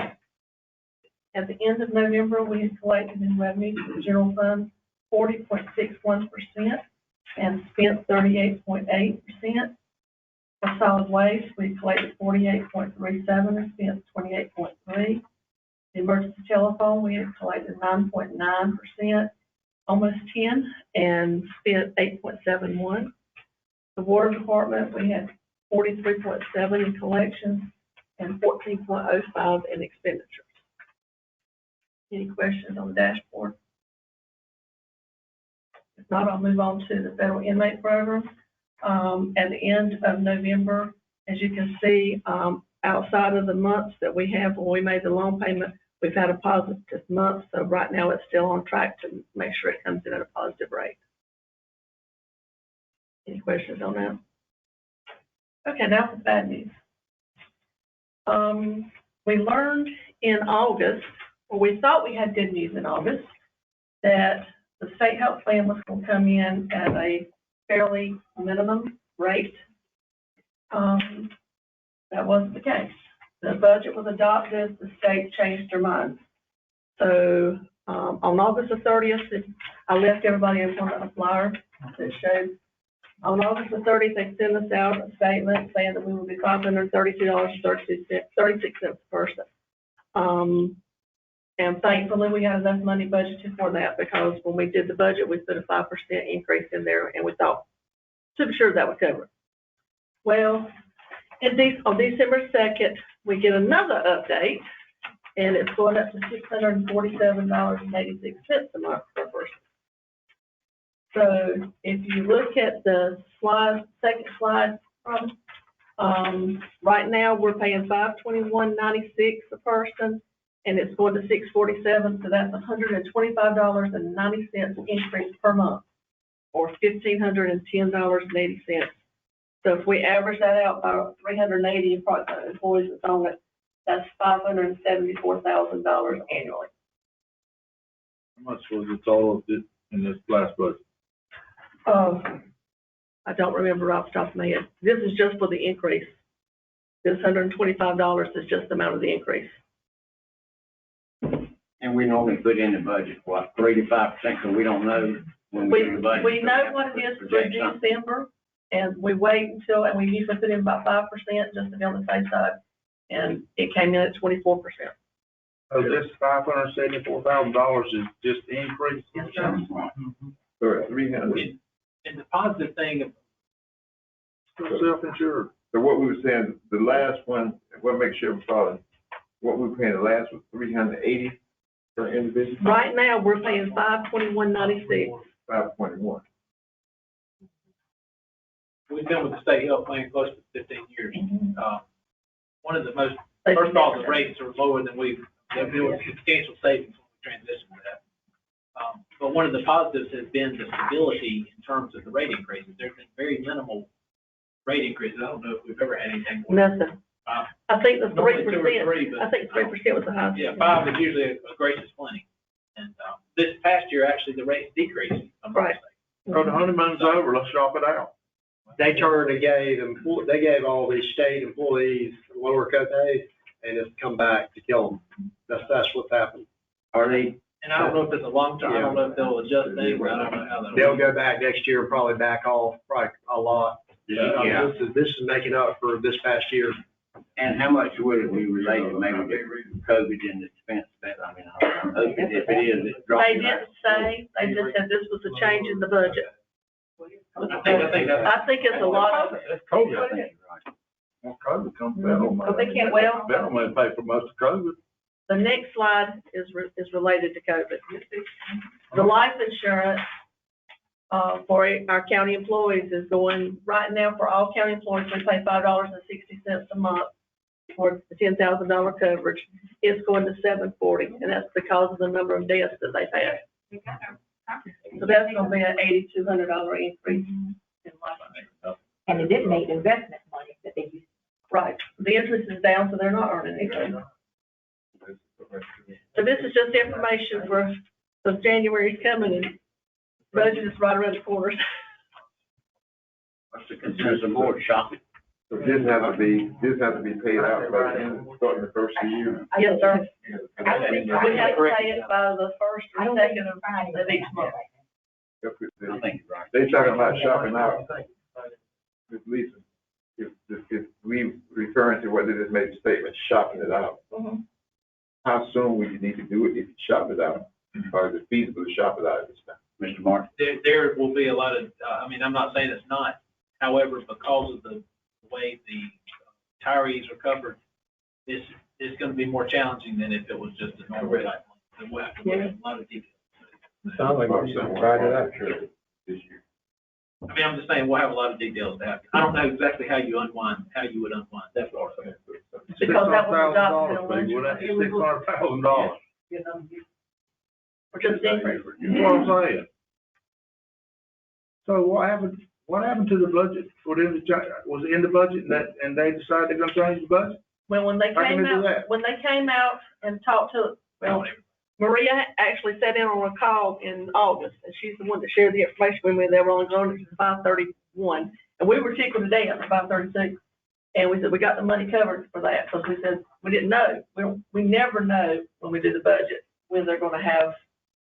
At the end of November, we had collected in revenue to the general fund 40.61% and spent 38.8%. For solid waste, we collected 48.37 and spent 28.3. The emergency telephone, we had collected 9.9%, almost 10, and spent 8.71. The water department, we had 43.7 in collections and 14.05 in expenditures. Any questions on the dashboard? If not, I'll move on to the federal inmate program. At the end of November, as you can see, outside of the months that we have when we made the loan payment, we've had a positive month. So right now it's still on track to make sure it comes in at a positive rate. Any questions on that? Okay, now for bad news. We learned in August, or we thought we had good news in August, that the state health plan was going to come in at a fairly minimum rate. That wasn't the case. The budget was adopted, the state changed their mind. So on August the 30th, I left everybody a flyer that showed, on August the 30th, they sent us out a statement saying that we would be $532.36 per person. And thankfully, we had enough money budgeted for that, because when we did the budget, we put a 5% increase in there, and we thought, super sure that would cover it. Well, on December 2nd, we get another update, and it's going up to $647.86 a month per person. So if you look at the second slide, right now we're paying $521.96 a person, and it's going to $647, so that's $125.90 increase per month, or $1,510.80. So if we average that out by 380 employees that's on it, that's $574,000 annually. How much was the total in this last budget? I don't remember off the top of my head. This is just for the increase. This $125 is just the amount of the increase. And we normally put in the budget, what, 3 to 5%, because we don't know when we do the budget. We know what it is for December, and we wait until, and we usually put in about 5% just to be on the safe side, and it came in at 24%. So this $574,000 is just the increase? Yes, sir. For 300. And the positive thing, Self-insured. So what we were saying, the last one, what makes sure we're following, what we were paying the last was 380 per individual? Right now, we're paying $521.96. 521. we've been with the state health plan close to 15 years. One of the most, first of all, the rates are lower than there was substantial savings when we transitioned to that. But one of the positives has been the stability in terms of the rate increases. There's been very minimal rate increases. I don't know if we've ever had anything more. Nothing. I think the 3%, I think 3% was the highest. Yeah, 5 is usually a gracious plenty. And this past year, actually, the rates decreased. Right. Oh, the honeymoon's over, let's shop it out. They turned and gave all these state employees lower co-pays, and it's come back to kill them. That's what's happened. Are they? And I don't know if it's a long term, I don't know if they'll adjust things, I don't know how that'll. They'll go back next year and probably back off probably a lot. Yeah. This is making up for this past year. And how much would it be related maybe to COVID and expense that? I mean, if it is, it's dropping. They didn't say, they just said this was a change in the budget. I think it's a lot of. That's COVID, I think. Well, COVID comes federal money. But they can't, well. Federal money pay for most of COVID. The next slide is related to COVID. The life insurance for our county employees is going, right now for all county employees, we pay $5.60 a month for the $10,000 coverage. It's going to $7.40, and that's because of the number of deaths that they've had. So that's going to be an $8,200 increase in life insurance. And it didn't make investment money that they used. Right. The interest is down, so they're not earning anything. So this is just information for January's coming, and budget is right around the corner. What's the consensus of the board, shopping? So this has to be paid out by starting the first of the year. Yes, sir. We have to pay it by the first or second of each month. I think you're right. They talking about shopping out. Ms. Lisa, if we referring to whether this made a statement, shopping it out. How soon would you need to do it if you shop it out? Or is it feasible to shop it out at this time? Mr. Martin? There will be a lot of, I mean, I'm not saying it's not. However, because of the way the retirees are covered, this is going to be more challenging than if it was just a normal type. So we'll have to look at a lot of details. Sounds like we're trying it out this year. I mean, I'm just saying, we'll have a lot of details to have. I don't know exactly how you would unwind that part of it. Because that was adopted in $600,000, well, that's it was- $600,000. You know, or just increase. That's what I'm saying. So what happened to the budget? Was it in the budget and they decided they're gonna change the budget? Well, when they How can came they do out, that? when they came out and talked to, well, Maria actually sat in on a call in August, and she's the one that shared the information with me. They were only going to 531, and we were tickled to death at 536. And we said, we got the money covered for that, because we said, we didn't know. We never know when we do the budget, when they're gonna have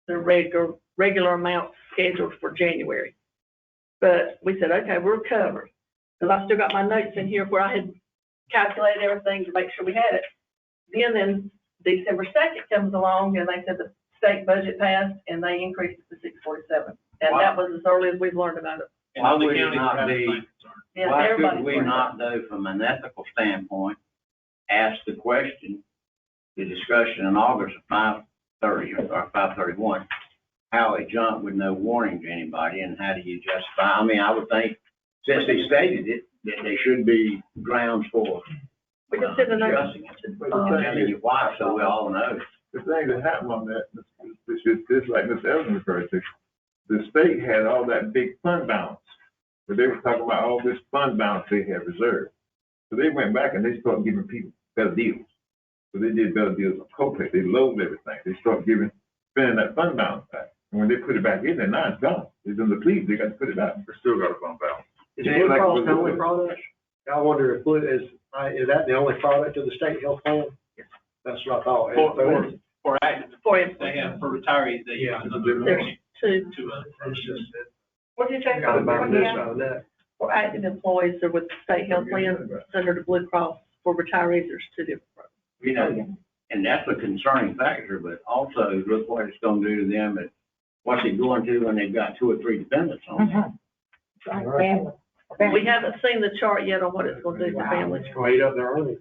their regular amount scheduled for January. But we said, okay, we're covered. Because I still got my notes in here where I had calculated everything to make sure we had it. Then December 2nd comes along and they said the state budget passed and they increased it to 647. And Wow. that was as early as we've learned about it. Why would it not be, Yeah, why everybody's could we learned not, though, from an ethical standpoint, ask the question, the discussion in August of 530 or 531, how it jumped with no warning to anybody, and how do you justify? I mean, I would think, since they stated it, that there should be grounds for We can send a note. adjusting it. Telling you why, so we all know. The thing that happened on that, this is just like Mr. Evans referred to, the state had all that big fund balance. But they were talking about all this fund balance they had reserved. So they went back and they started giving people better deals. So they did better deals on copay. They loaded everything. They started spending that fund balance back. And when they put it back in there, now it's gone. They've done the please, they got to put it out. They still got a fund balance. Is Blue Cross the only product? I wonder if is that the only product of the state health plan? Yes. That's what I thought. For active, they have, for retirees, they Yeah. have another There's two. What did you say? For active employees, they're with the state health plan, under the Blue Cross. For retirees, there's two different programs. You know, and that's a concerning factor, but also look what it's gonna do to them, and what's it going to when they've got 2 or 3 dependents on them. We haven't seen the chart yet on what it's gonna do to families. Straight up their earnings.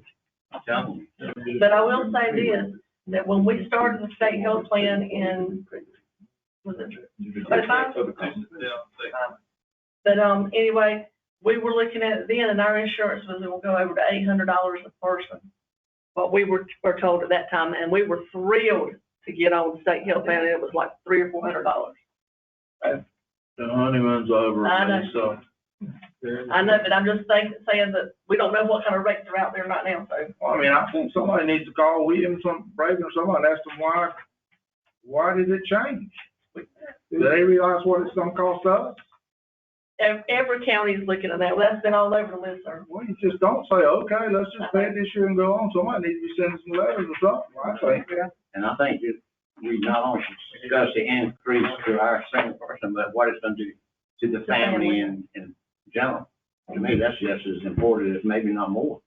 I'm telling you. But I will say this, that when we started the state health plan in, was it 35? But, anyway, we were looking at it then, and our insurance was gonna go over to $800 a person. What we were told at that time, and we were thrilled to get on the state health plan, and it was like $300 or $400. The honeymoon's over, I know. so. I know, but I'm just saying that we don't know what kind of rates are out there right now, so. Well, I mean, I think somebody needs to call Williams, Braden, or somebody, and ask them why did it change? Do they realize what it's gonna cost us? Every county is looking at that. Well, that's been all over the list, sir. Well, you just don't say, okay, let's just pay it this year and go on. Somebody needs to be sending some letters or something, I think. And I think that we not only should discuss the increase to our single person, but what it's gonna do to the family in general. To me, that's just as important as maybe not more.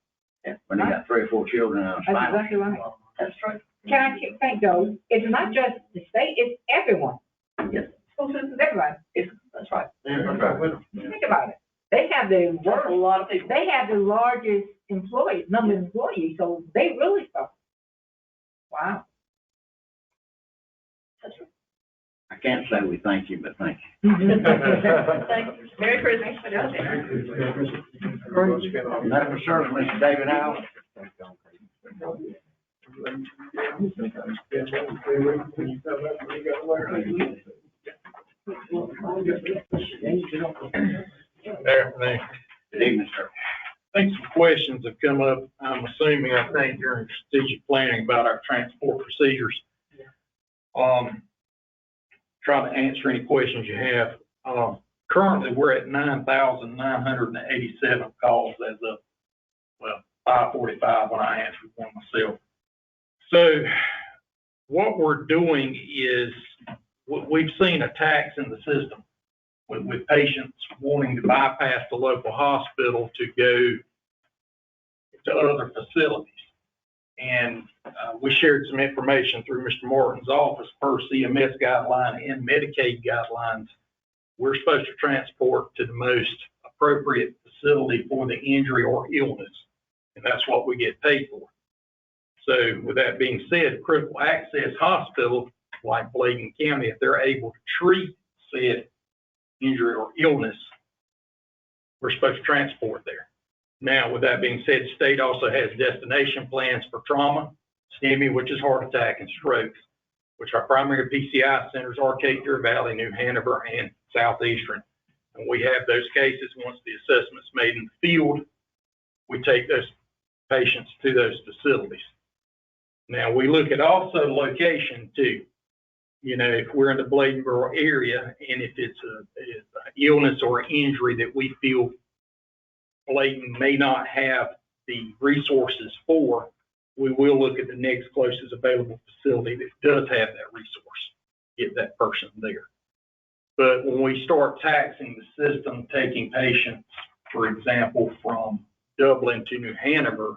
When they got 3 or 4 children and a That's spouse. exactly right. That's true. Can I think though, it's not just the state, it's everyone. Yes. School systems, everybody. That's right. Think about it. They have the There's a lot of people. they have the largest number of employees, so they really suffer. Wow. I can't say we thank you, but thank you. Thank you. Merry Christmas. Medical Service, Mr. David Allen. Afternoon. Good evening, sir. I think some questions have come up, I'm assuming, I think, during strategic planning about our transport procedures. Try to answer any questions you have. Currently, we're at 9,987 calls as of, 5:45 when I answered one myself. So what we're doing is we've seen attacks in the system with patients wanting to bypass the local hospital to go to other facilities. And we shared some information through Mr. Martin's office per CMS guideline and Medicaid guidelines. We're supposed to transport to the most appropriate facility for the injury or illness, and that's what we get paid for. So with that being said, critical access hospital like Bladen County, if they're able to treat said injury or illness, we're supposed to transport there. Now, with that being said, the state also has destination plans for trauma, STEMI, which is heart attack, and strokes, which our primary PCI centers are Cape Fear Valley, New Hanover, and Southeastern. And we have those cases. Once the assessment's made in the field, we take those patients to those facilities. Now, we look at also location too. You know, if we're in the Bladensboro area and if it's an illness or an injury that we feel Bladen may not have the resources for, we will look at the next closest available facility that does have that resource, get that person there. But when we start taxing the system, taking patients, for example, from Dublin to New Hanover,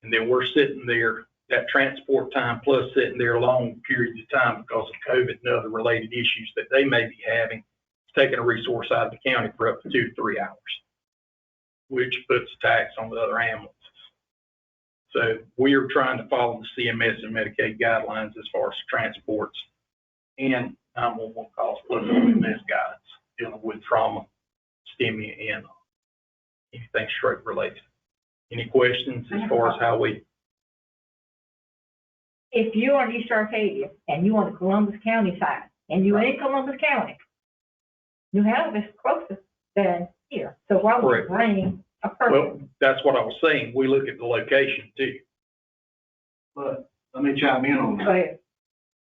and then we're sitting there, that transport time plus sitting there long periods of time because of COVID and other related issues that they may be having, it's taking a resource out of the county for up to 2 to 3 hours, which puts a tax on the other ambulances. So we are trying to follow the CMS and Medicaid guidelines as far as transports and 911 calls plus CMS guidance dealing with trauma, STEMI, and anything stroke related. Any questions as far as how we? If you're on East Arcadia and you on the Columbus County side and you're in Columbus County, New Hanover is closer than here. So why would you bring a person? Well, that's what I was saying. We look at the location too. But let me chime in on that. Go ahead.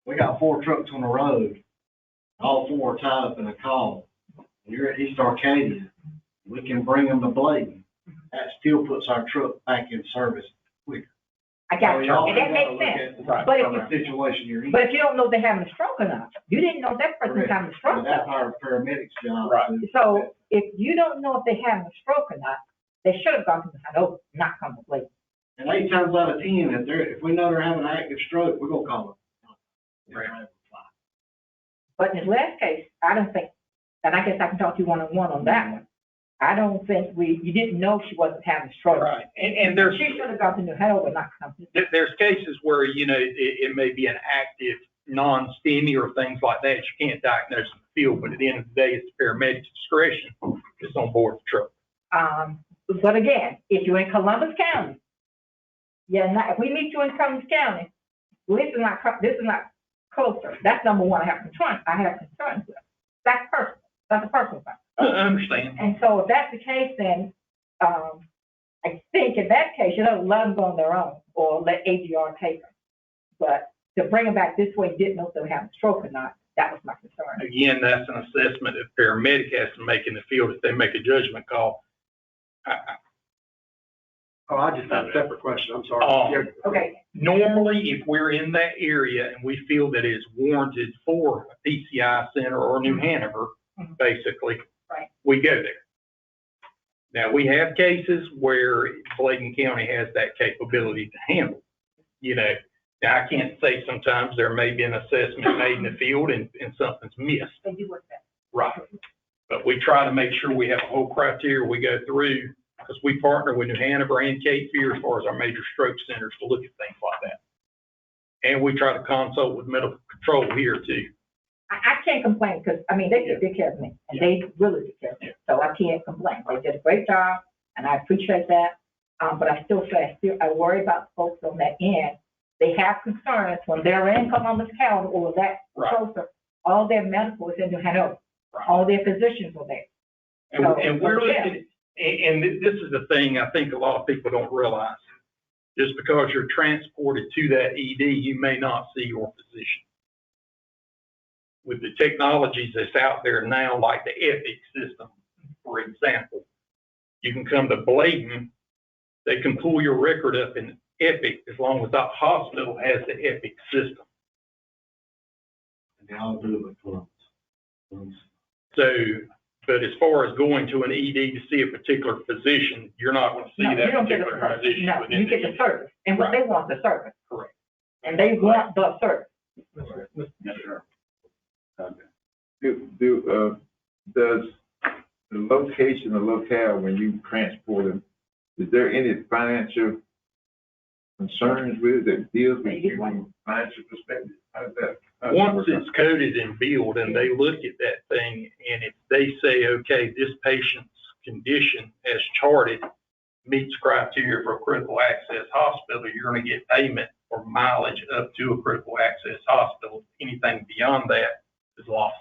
We got 4 trucks on the road. All 4 are tied up in a call. You're at East Arcadia. We can bring them to Bladen. That still puts our truck back in service quicker. I got you. And that makes sense. But if the situation you're in. But if you don't know they're having a stroke or not, you didn't know that person's having a stroke. That's our paramedics' job. Right. So if you don't know if they're having a stroke or not, they should have gone to the Hanover, not come to Bladen. And 8 times out of 10, if we know they're having an active stroke, we're gonna call them. Right. But in this last case, I don't think, and I guess I can talk to you one-on-one on that one. I don't think you didn't know she wasn't having a stroke. Right. And there's, she should have gone to New Hanover, not come to. There's cases where, you know, it may be an active non-STEMI or things like that. You can't diagnose in the field, but at the end of the day, it's the paramedic's discretion. It's on board the truck. But again, if you're in Columbus County, if we meet you in Columbus County, this is not closer. That's number one. I have concerns with. That's personal. That's a personal thing. I understand. And so if that's the case, then I think in that case, you don't let them go on their own or let AGR take them. But to bring them back this way, didn't know if they were having a stroke or not. That was my concern. Again, that's an assessment that paramedic has to make in the field if they make a judgment call. I just have a separate question. I'm sorry. Okay. Normally, if we're in that area and we feel that it's warranted for a PCI center or New Hanover, basically, we go there. Now, we have cases where Bladen County has that capability to handle. You know, now I can't say sometimes there may be an assessment made in the field and something's missed. Right. But we try to make sure we have a whole criteria we go through because we partner with New Hanover and Cape Fear as far as our major stroke centers to look at things like that. And we try to consult with medical control here too. I can't complain because, I mean, they took care of me and they really took care of me. So I can't complain. They did a great job and I appreciate that. But I still say, I worry about folks on that end. They have concerns when they're in Columbus County or that closer. All their medical is in New Hanover. All their physicians are there. And we're looking, and this is the thing I think a lot of people don't realize. Just because you're transported to that ED, you may not see your physician. With the technologies that's out there now, like the Epic system, for example, you can come to Bladen, they can pull your record up in Epic as long as that hospital has the Epic system. And they all do it with Columbus. So, but as far as going to an ED to see a particular physician, you're not going to see that particular physician. No, you get the service. And what they want, the service. Correct. And they want the service. Yes, sir. Does the location or locale when you transport them, is there any financial concerns with it that deals with you from a financial perspective? How's that? Once it's coded and billed and they look at that thing and if they say, okay, this patient can condition as charted meets criteria for a critical access hospital, you're going to get payment for mileage up to a critical access hospital. Anything beyond that is lost.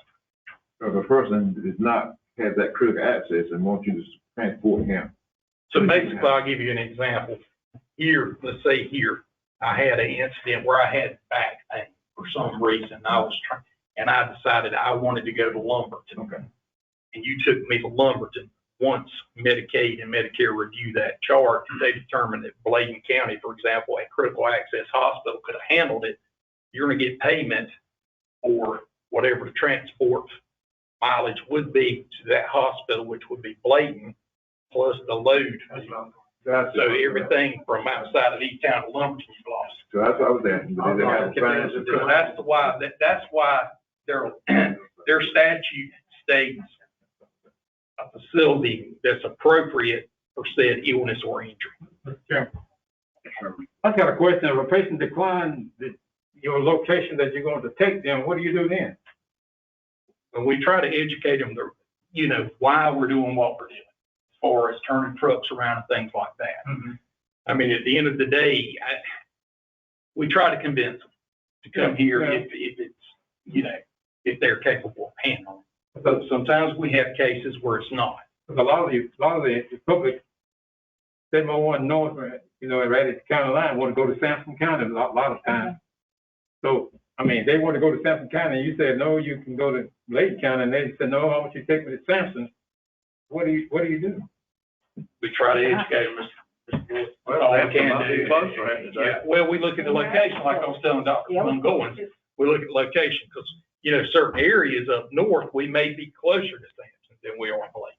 So if a person does not have that critical access and wants you to transport him. So basically, I'll give you an example. Here, let's say here, I had an incident where I had back pain for some reason. And I decided I wanted to go to Lumberton. Okay. And you took me to Lumberton. Once Medicaid and Medicare review that chart, they determined that Bladen County, for example, a critical access hospital could have handled it. You're going to get payment for whatever the transport mileage would be to that hospital, which would be Bladen, plus the load. So everything from outside of E-Town to Lumberton is lost. So that's what I was asking. That's why their statute states a facility that's appropriate for said illness or injury. Yeah. I've got a question. If a patient declines your location that you're going to take them, what do you do then? And we try to educate them why we're doing what we're doing, as far as turning trucks around and things like that. Mm-hmm. I mean, at the end of the day, we try to convince them to come here if it's, if they're capable of handling it. But sometimes we have cases where it's not. A lot of the public, they might want to know, right at the county line, want to go to Sampson County a lot of times. So, I mean, they want to go to Sampson County, and you said, no, you can go to Bladen County, and they said, no, I want you to take me to Sampson. What do you do? We try to educate them. Well, all they we can have to do. be closer, Yeah, well, we look at the location, like I was telling Dr. Goins. We look at the location, because, certain areas up north, we may be closer to Sampson than we are Bladen.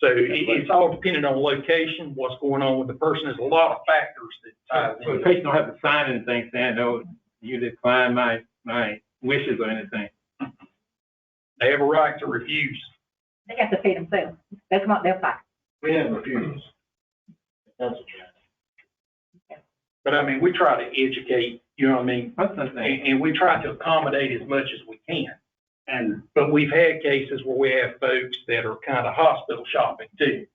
So it's all dependent on location, what's going on with the person. There's a lot of factors that ties So into the patient don't have to sign anything saying, no, you decline my wishes or anything. They have a right to refuse. They got to pay themselves. That's not their pocket. We have refused. But I mean, we try to educate, and we try to accommodate as much as we can. But we've had cases where we have folks that are kind of hospital shopping too.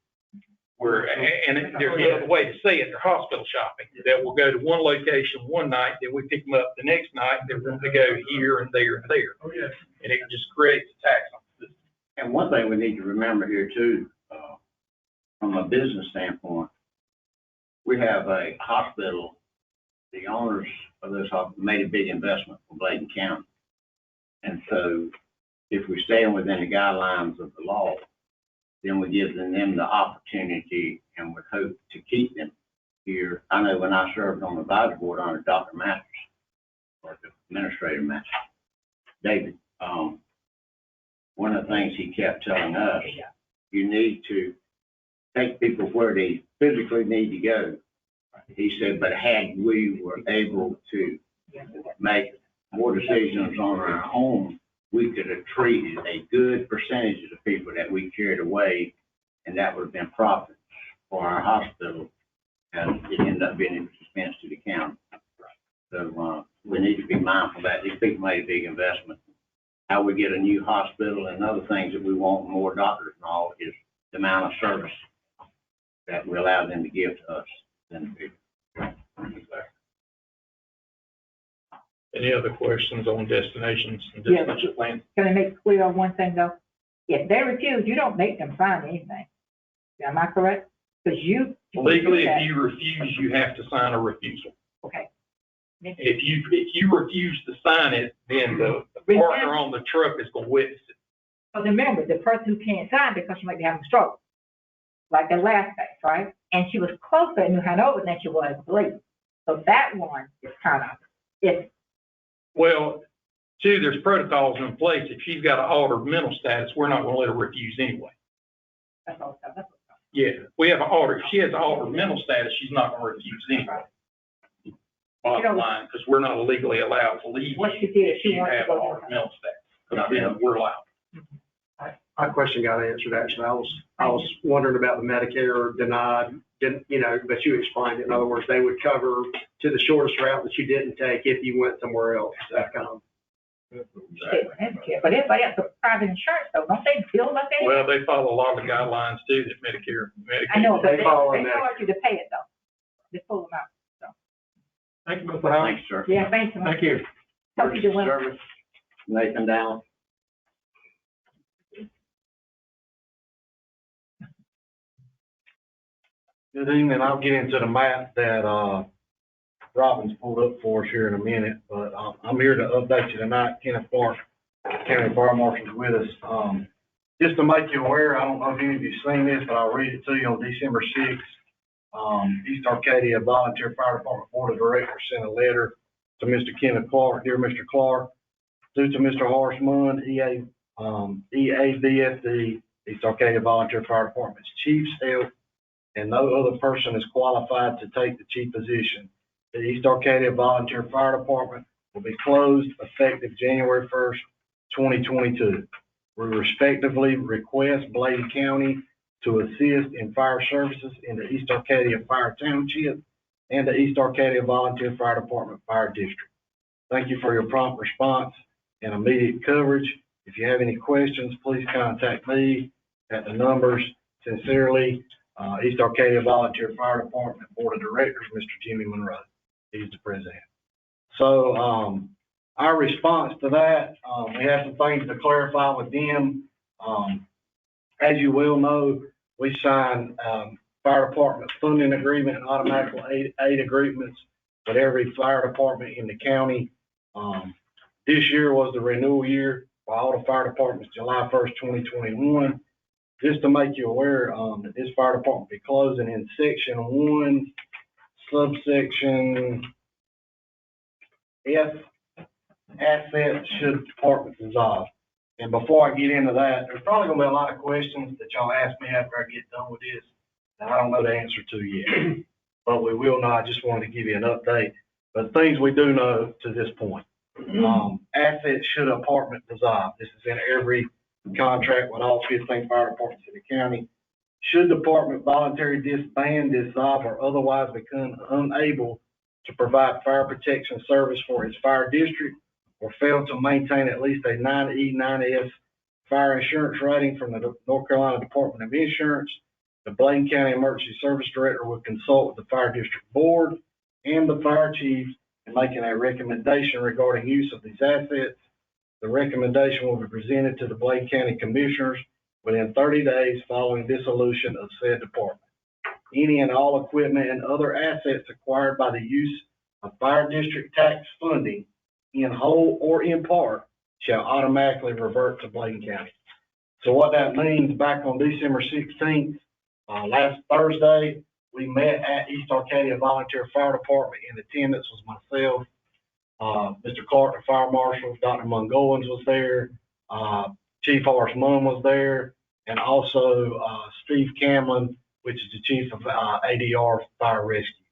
And there's no other way to say it, they're hospital shopping. That will go to one location one night, then we pick them up the next night, they're going to go here and there and there. Oh, yes. And it just creates a tax on the system. And one thing we need to remember here too, from a business standpoint, we have a hospital, the owners of this hospital made a big investment for Bladen County. And so if we stay within the guidelines of the law, then we give them the opportunity and we hope to keep them here. I know when I served on the advisory board under Dr. Masters, or the administrator Masters, David, one of the things he kept telling us, you need to take people where they physically need to go. He said, but had we were able to make more decisions on our own, we could have treated a good percentage of the people that we carried away, and that would have been profit for our hospital, and it ended up being an expense to the county. So we need to be mindful of that. These people made a big investment. How we get a new hospital and other things that we want, more doctors and all, is the amount of service that we allow them to give to us. Any other questions on destinations and destination plans? Can I make clear on one thing though? If they refuse, you don't make them sign anything. Am I correct? Because legally, if you refuse, you have to sign a refusal. Okay. If you refuse to sign it, then the partner on the truck is going to witness it. But remember, the person who can't sign because she might be having a stroke, like the last case, right? And she was closer in New Hanover than she was Bladen. So that one is kind of Well, two, there's protocols in place. If she's got an altered mental status, we're not going to let her refuse anyway. That's all. Yeah, we have an altered. If she has an altered mental status, she's not going to refuse anyway. Bottom line, because we're not legally allowed to leave. What she did, she have an altered mental status. But then we're allowed. My question got answered, actually. I was wondering about the Medicare denied, but you explained it. In other words, they would cover to the shortest route that you didn't take if you went somewhere else, that kind of. Medicare, but everybody else, private insurance though, don't they bill us anyway? Well, they follow a lot of the guidelines too that Medicare. I know, but they they follow charge Medicare. you to pay it though. They pull them out, so. Thank you, Mr. Howard. Thanks, sir. Yeah, thank you. Thank you. Hope you do well. Service, Nathan Down. Good evening. I'll get into the map that, Robin's pulled up for us here in a minute, but, I'm here to update you tonight. Kenneth Clark, County Fire Marshal's with us. Just to make you aware, I don't know if any of you've seen this, but I'll read it to you on December 6th. East Arcadia Volunteer Fire Department Board of Directors sent a letter to Mr. Kenneth Clark. Dear Mr. Clark, due to Mr. Horace Munn, EAVFD, East Arcadia Volunteer Fire Department's chief's health, and no other person is qualified to take the chief position, the East Arcadia Volunteer Fire Department will be closed effective January 1st, 2022. We respectively request Bladen County to assist in fire services in the East Arcadia Fire Township and the East Arcadia Volunteer Fire Department Fire District. Thank you for your prompt response and immediate coverage. If you have any questions, please contact me at the numbers. Sincerely, East Arcadia Volunteer Fire Department Board of Directors, Mr. Jimmy Monroe. He's the president. So, our response to that, we have some things to clarify with them. As you well know, we signed, fire department funding agreement and automatic aid agreements with every fire department in the county. This year was the renewal year for all the fire departments, July 1st, 2021. Just to make you aware, that this fire department will be closing in section 1, subsection F, assets should department dissolve. And before I get into that, there's probably gonna be a lot of questions that y'all ask me after I get done with this that I don't know the answer to yet. But we will know. I just wanted to give you an update. But things we do know to this point. Assets should department dissolve. This is in every contract with all 15 fire departments in the county. Should department voluntarily disband, dissolve, or otherwise become unable to provide fire protection service for its fire district, or fail to maintain at least a 9E, 9S fire insurance rating from the North Carolina Department of Insurance, the Bladen County Emergency Service Director will consult with the fire district board and the fire chief in making a recommendation regarding use of these assets. The recommendation will be presented to the Bladen County Commissioners within 30 days following dissolution of said department. Any and all equipment and other assets acquired by the use of fire district tax funding in whole or in part shall automatically revert to Bladen County. So what that means, back on December 16th, last Thursday, we met at East Arcadia Volunteer Fire Department. In attendance was myself, Mr. Clark, the fire marshal, Dr. Mungolins was there, Chief Horace Munn was there, and also Steve Camlin, which is the chief of ADR Fire Rescue.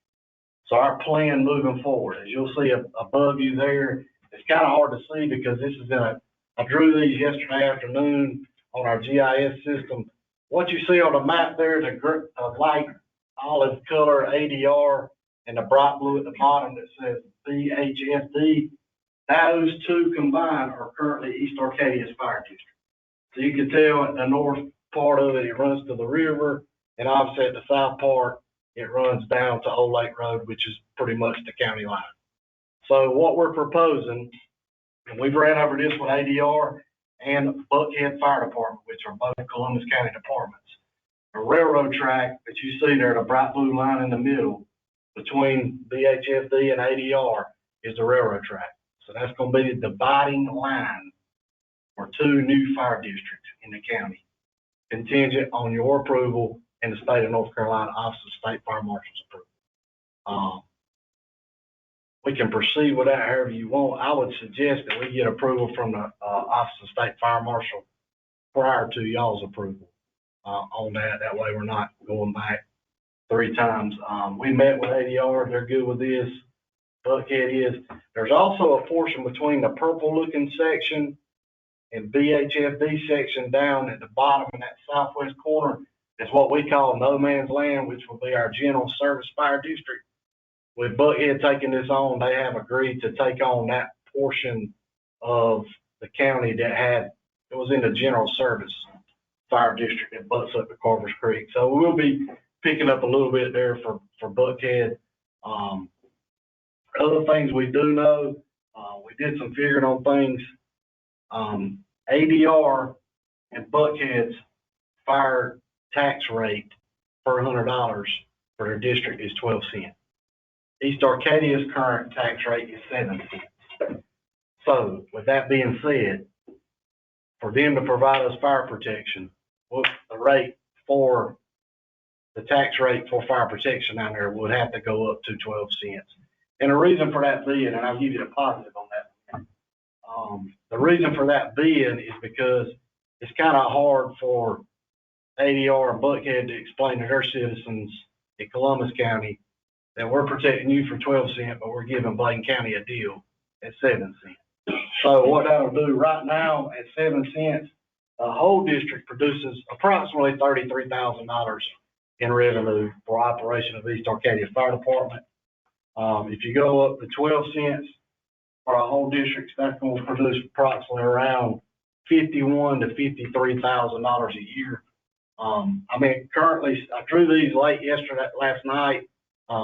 So our plan moving forward, as you'll see above you there, it's kind of hard to see because this is I drew these yesterday afternoon on our GIS system. What you see on the map there, the light olive color ADR and the bright blue at the bottom that says BHFD, those two combined are currently East Arcadia's fire district. So you can tell at the north part of it, it runs to the river, and obviously at the south part, it runs down to Old Lake Road, which is pretty much the county line. So what we're proposing, and we've ran over this with ADR and Buckhead Fire Department, which are both Columbus County departments. A railroad track that you see there, the bright blue line in the middle between BHFD and ADR is the railroad track. So that's going to be the dividing line for two new fire districts in the county, contingent on your approval and the state of North Carolina Office of State Fire Marshal's approval. We can proceed with that however you want. I would suggest that we get approval from the Office of State Fire Marshal prior to y'all's approval on that. That way we're not going back 3 times. We met with ADR. They're good with this. Buckhead is. There's also a portion between the purple looking section and BHFD section down at the bottom in that southwest corner is what we call no man's land, which will be our general service fire district. With Buckhead taking this on, they have agreed to take on that portion of the county that it was in the general service fire district that butts up to Carver's Creek. So we'll be picking up a little bit there for Buckhead. Other things we do know, we did some figuring on things. ADR and Buckhead's fire tax rate per $100 for their district is 12 cents. East Arcadia's current tax rate is 7 cents. So with that being said, for them to provide us fire protection, the rate for the tax rate for fire protection down there would have to go up to 12 cents. And the reason for that being, and I'll give you a positive on that, the reason for that being is because it's kind of hard for ADR and Buckhead to explain to their citizens in Columbus County that we're protecting you for 12 cents, but we're giving Bladen County a deal at 7 cents. So what that'll do right now at 7 cents, the whole district produces approximately $33,000 in revenue for operation of East Arcadia Fire Department. If you go up to 12 cents for a whole district, that's going to produce approximately around $51,000 to $53,000 a year. I mean, currently, I drew these last night.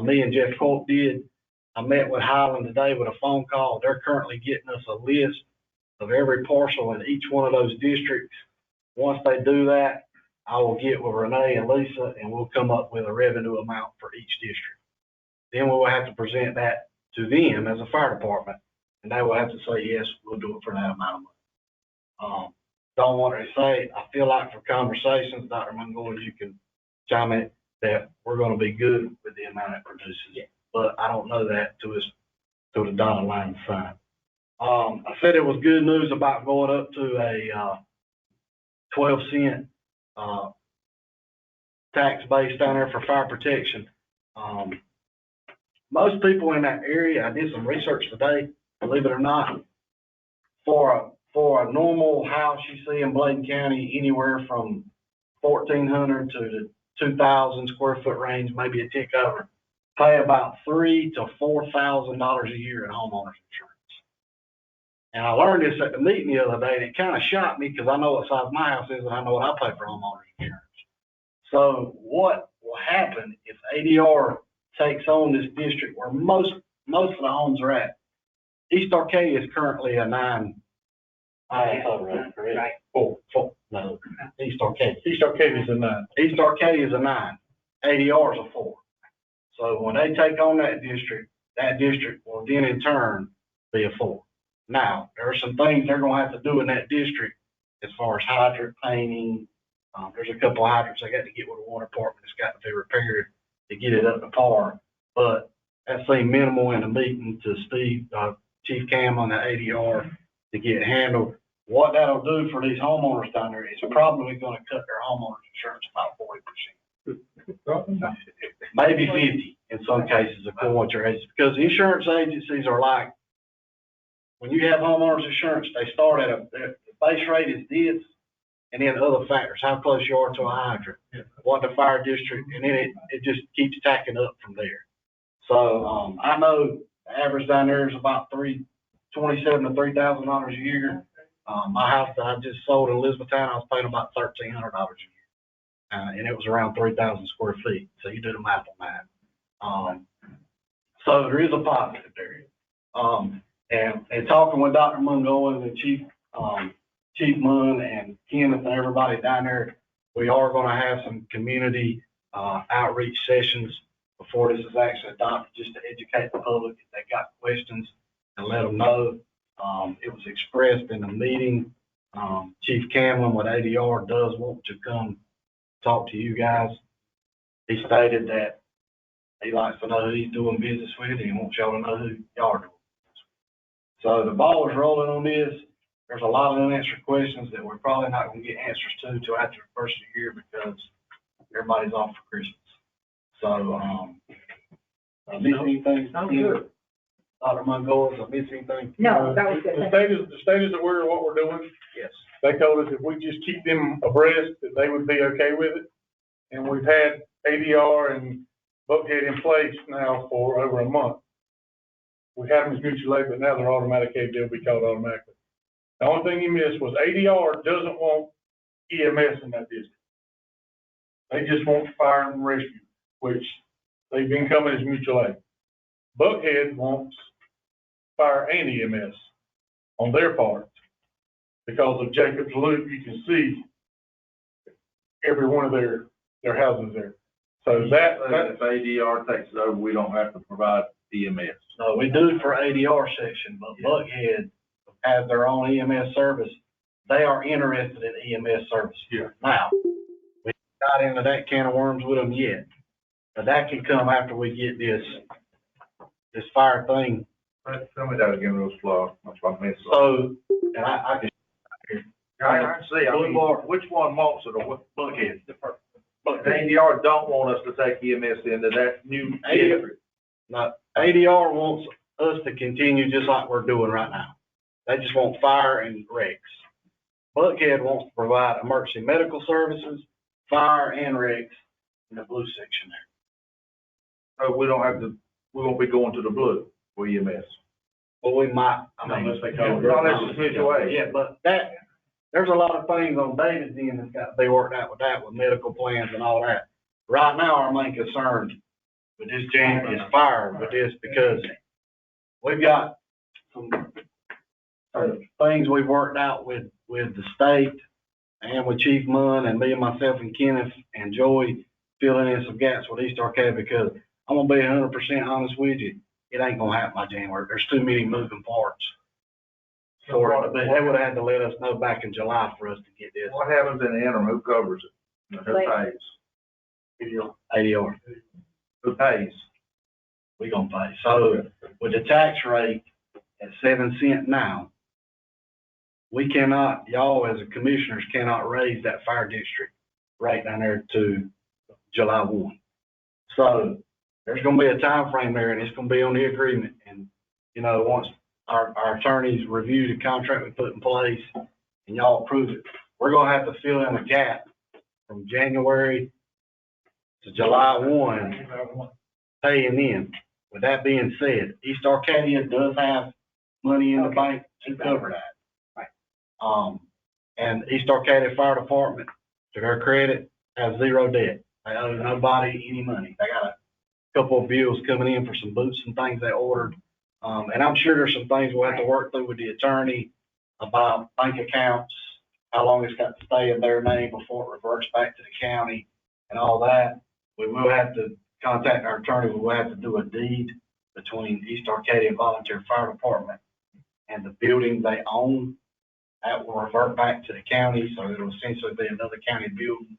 Me and Jeff Colt did. I met with Highland today with a phone call. They're currently getting us a list of every parcel in each one of those districts. Once they do that, I will get with Renee and Lisa, and we'll come up with a revenue amount for each district. Then we will have to present that to them as a fire department, and they will have to say, yes, we'll do it for that amount of money. Don't want to say, I feel like for conversations, Dr. Mungo, you can chime in that we're going to be good with the amount it produces. Yeah. But I don't know that to the dotted line sign. I said it was good news about going up to a 12 cent tax base down there for fire protection. Most people in that area, I did some research today, believe it or not, for a normal house you see in Bladen County, anywhere from 1,400 to the 2,000 square foot range, maybe a tick over, pay about $3,000 to $4,000 a year in homeowners insurance. And I learned this at the meeting the other day, and it kind of shocked me because I know what size my house is and I know what I pay for homeowners insurance. So what will happen if ADR takes on this district where most of the homes are at? East Arcadia is currently a 9. Right. No. East Arcadia. East Arcadia is a 9. East Arcadia is a 9. ADR is a 4. So when they take on that district will then in turn be a 4. Now, there are some things they're going to have to do in that district as far as hydrant painting. There's a couple of hydrants they got to get with the water department. It's got to be repaired to get it up to par. But that seemed minimal in the meeting to Chief Cameron, the ADR, to get handled. What that'll do for these homeowners down there is probably going to cut their homeowners insurance about 40%. Maybe 50 in some cases, according to what your agency, because the insurance agencies are like, when you have homeowners insurance, they start at the base rate is this, and then other factors, how close you are to a hydrant, what the fire district, and then it just keeps tacking up from there. So I know the average down there is about $2,700 to $3,000 a year. My house that I just sold in Elizabethtown, I was paying about $1,300 a year, and it was around 3,000 square feet. So you do the math on that. So there is a positive there. And talking with Dr. Mungo and Chief Munn and Kenneth and everybody down there, we are going to have some community outreach sessions before this is actually adopted, just to educate the public if they got questions and let them know. It was expressed in the meeting. Chief Cameron with ADR does want to come talk to you guys. He stated that he likes to know who he's doing business with, and he wants y'all to know who y'all are doing business with. So the ball is rolling on this. There's a lot of unanswered questions that we're probably not going to get answers to until after the first of the year because everybody's off for Christmas. So, miss anything? I'm good. Dr. Mungo, I miss anything? No, that was good. The state is aware of what we're doing. Yes. They told us if we just keep them abreast, that they would be okay with it. And we've had ADR and Buckhead in place now for over a month. We have them as mutual aid, but now they're automatic aid, they'll be called automatically. The only thing you missed was ADR doesn't want EMS in that district. They just want fire and rescue, which they've been coming as mutual aid. Buckhead wants fire and EMS on their part. Because of Jacob's Loop, you can see every one of their houses there. So that If ADR takes it over, we don't have to provide EMS. No, we do for ADR section, but Buckhead has their own EMS service. They are interested in EMS service. Yeah. Now, we got into that can of worms with them yet, but that can come after we get this fire thing. Tell me that again, real slow. So, and I can. I see. I mean, which one wants it, or what? Buckhead. But ADR don't want us to take EMS into that new district. No, ADR wants us to continue just like we're doing right now. They just want fire and recs. Buckhead wants to provide emergency medical services, fire and recs in the blue section there. So we won't be going to the blue for EMS. Well, we might, unless they call it. Not unless it's mutual aid. Yeah, but there's a lot of things on David's end that's got to be worked out with medical plans and all that. Right now, our main concern with this jam is fire with this, because we've got some things we've worked out with the state and with Chief Munn and me and myself and Kenneth and Joey filling in some gaps with East Arcade, because I'm gonna be 100% honest with you, it ain't gonna happen by January. There's too many moving parts. So they would have had to let us know back in July for us to get this. What happens in the interim? Who covers it? Who pays? ADR. Who pays? We gonna pay. So with the tax rate at 7 cents now, we cannot, y'all as a commissioners cannot raise that fire district rate down there to July 1. So there's gonna be a time frame there, and it's gonna be on the agreement. And, you know, once our attorneys review the contract we put in place and y'all approve it, we're gonna have to fill in a gap from January to July 1, paying in. With that being said, East Arcadia does have money in the bank to cover that. Right. And East Arcadia Fire Department, to their credit, has zero debt. They owe nobody any money. They got a couple of bills coming in for some boots and things they ordered. And I'm sure there's some things we'll have to work through with the attorney about bank accounts, how long it's got to stay in their name before it reverts back to the county and all that. We will have to contact our attorney. We will have to do a deed between East Arcadia Volunteer Fire Department and the building they own. That will revert back to the county, so it'll essentially be another county building.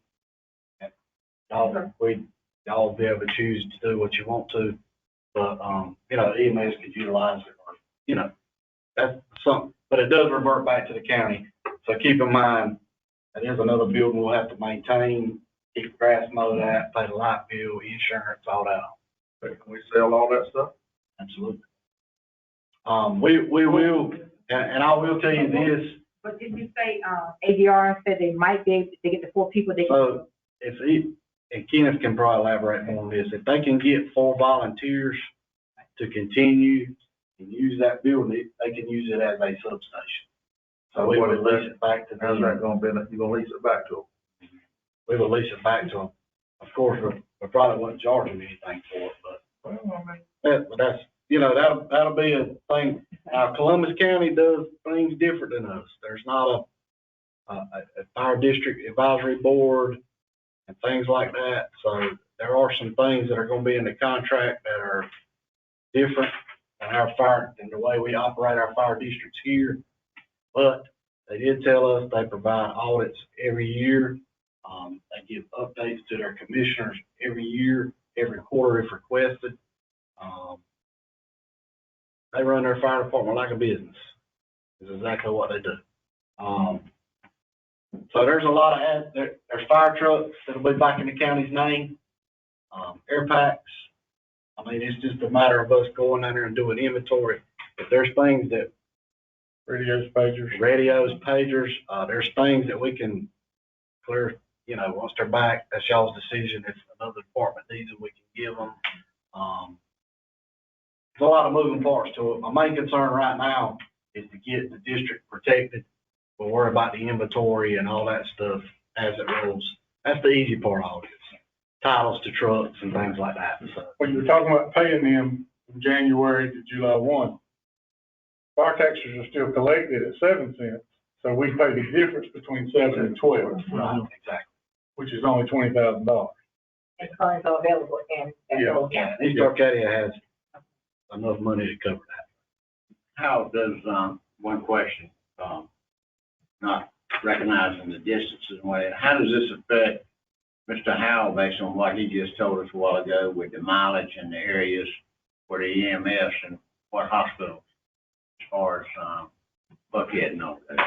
And y'all will be able to choose to do what you want to, but, you know, EMS could utilize it, or, you know, that's something, but it does revert back to the county. So keep in mind, that is another building we'll have to maintain, keep the grass mowed at, pay the light bill, insurance, all that. Can we sell all that stuff? Absolutely. We will, and I will tell you this. But did you say, ADR said they might be able to get the 4 people? So and Kenneth can probably elaborate more on this, if they can get 4 volunteers to continue and use that building, they can use it as a substation. So we would lease it back to them. How's that gonna be? You're gonna lease it back to them? We will lease it back to them. Of course, we probably wouldn't charge them anything for it, but that's, you know, that'll be a thing. Columbus County does things different than us. There's not a fire district advisory board and things like that. So there are some things that are going to be in the contract that are different than the way we operate our fire districts here. But they did tell us they provide audits every year. They give updates to their commissioners every year, every quarter if requested. They run their fire department like a business. Is exactly what they do. So there's a lot of there's fire trucks that'll be back in the county's name, air packs. I mean, it's just a matter of us going down there and doing inventory. If there's things that radios, pagers, there's things that we can clear. You know, once they're back, that's y'all's decision. If another department needs them, we can give them. There's a lot of moving parts to it. My main concern right now is to get the district protected We'll worry about the inventory and all that stuff as it rolls. That's the easy part of it. Titles to trucks and things like that. So, When you were talking about paying them from January to July 1, fire taxes are still collected at 7 cents. So we pay the difference between 7 and 12. right, exactly. Which is only $20,000. And funds are available in. Yeah, East Arcadia has enough money to cover that. How does, one question, not recognizing the distances and what, how does this affect Mr. Howell based on what he just told us a while ago with the mileage and the areas for the EMS and what hospitals as far as, Buckhead and all that?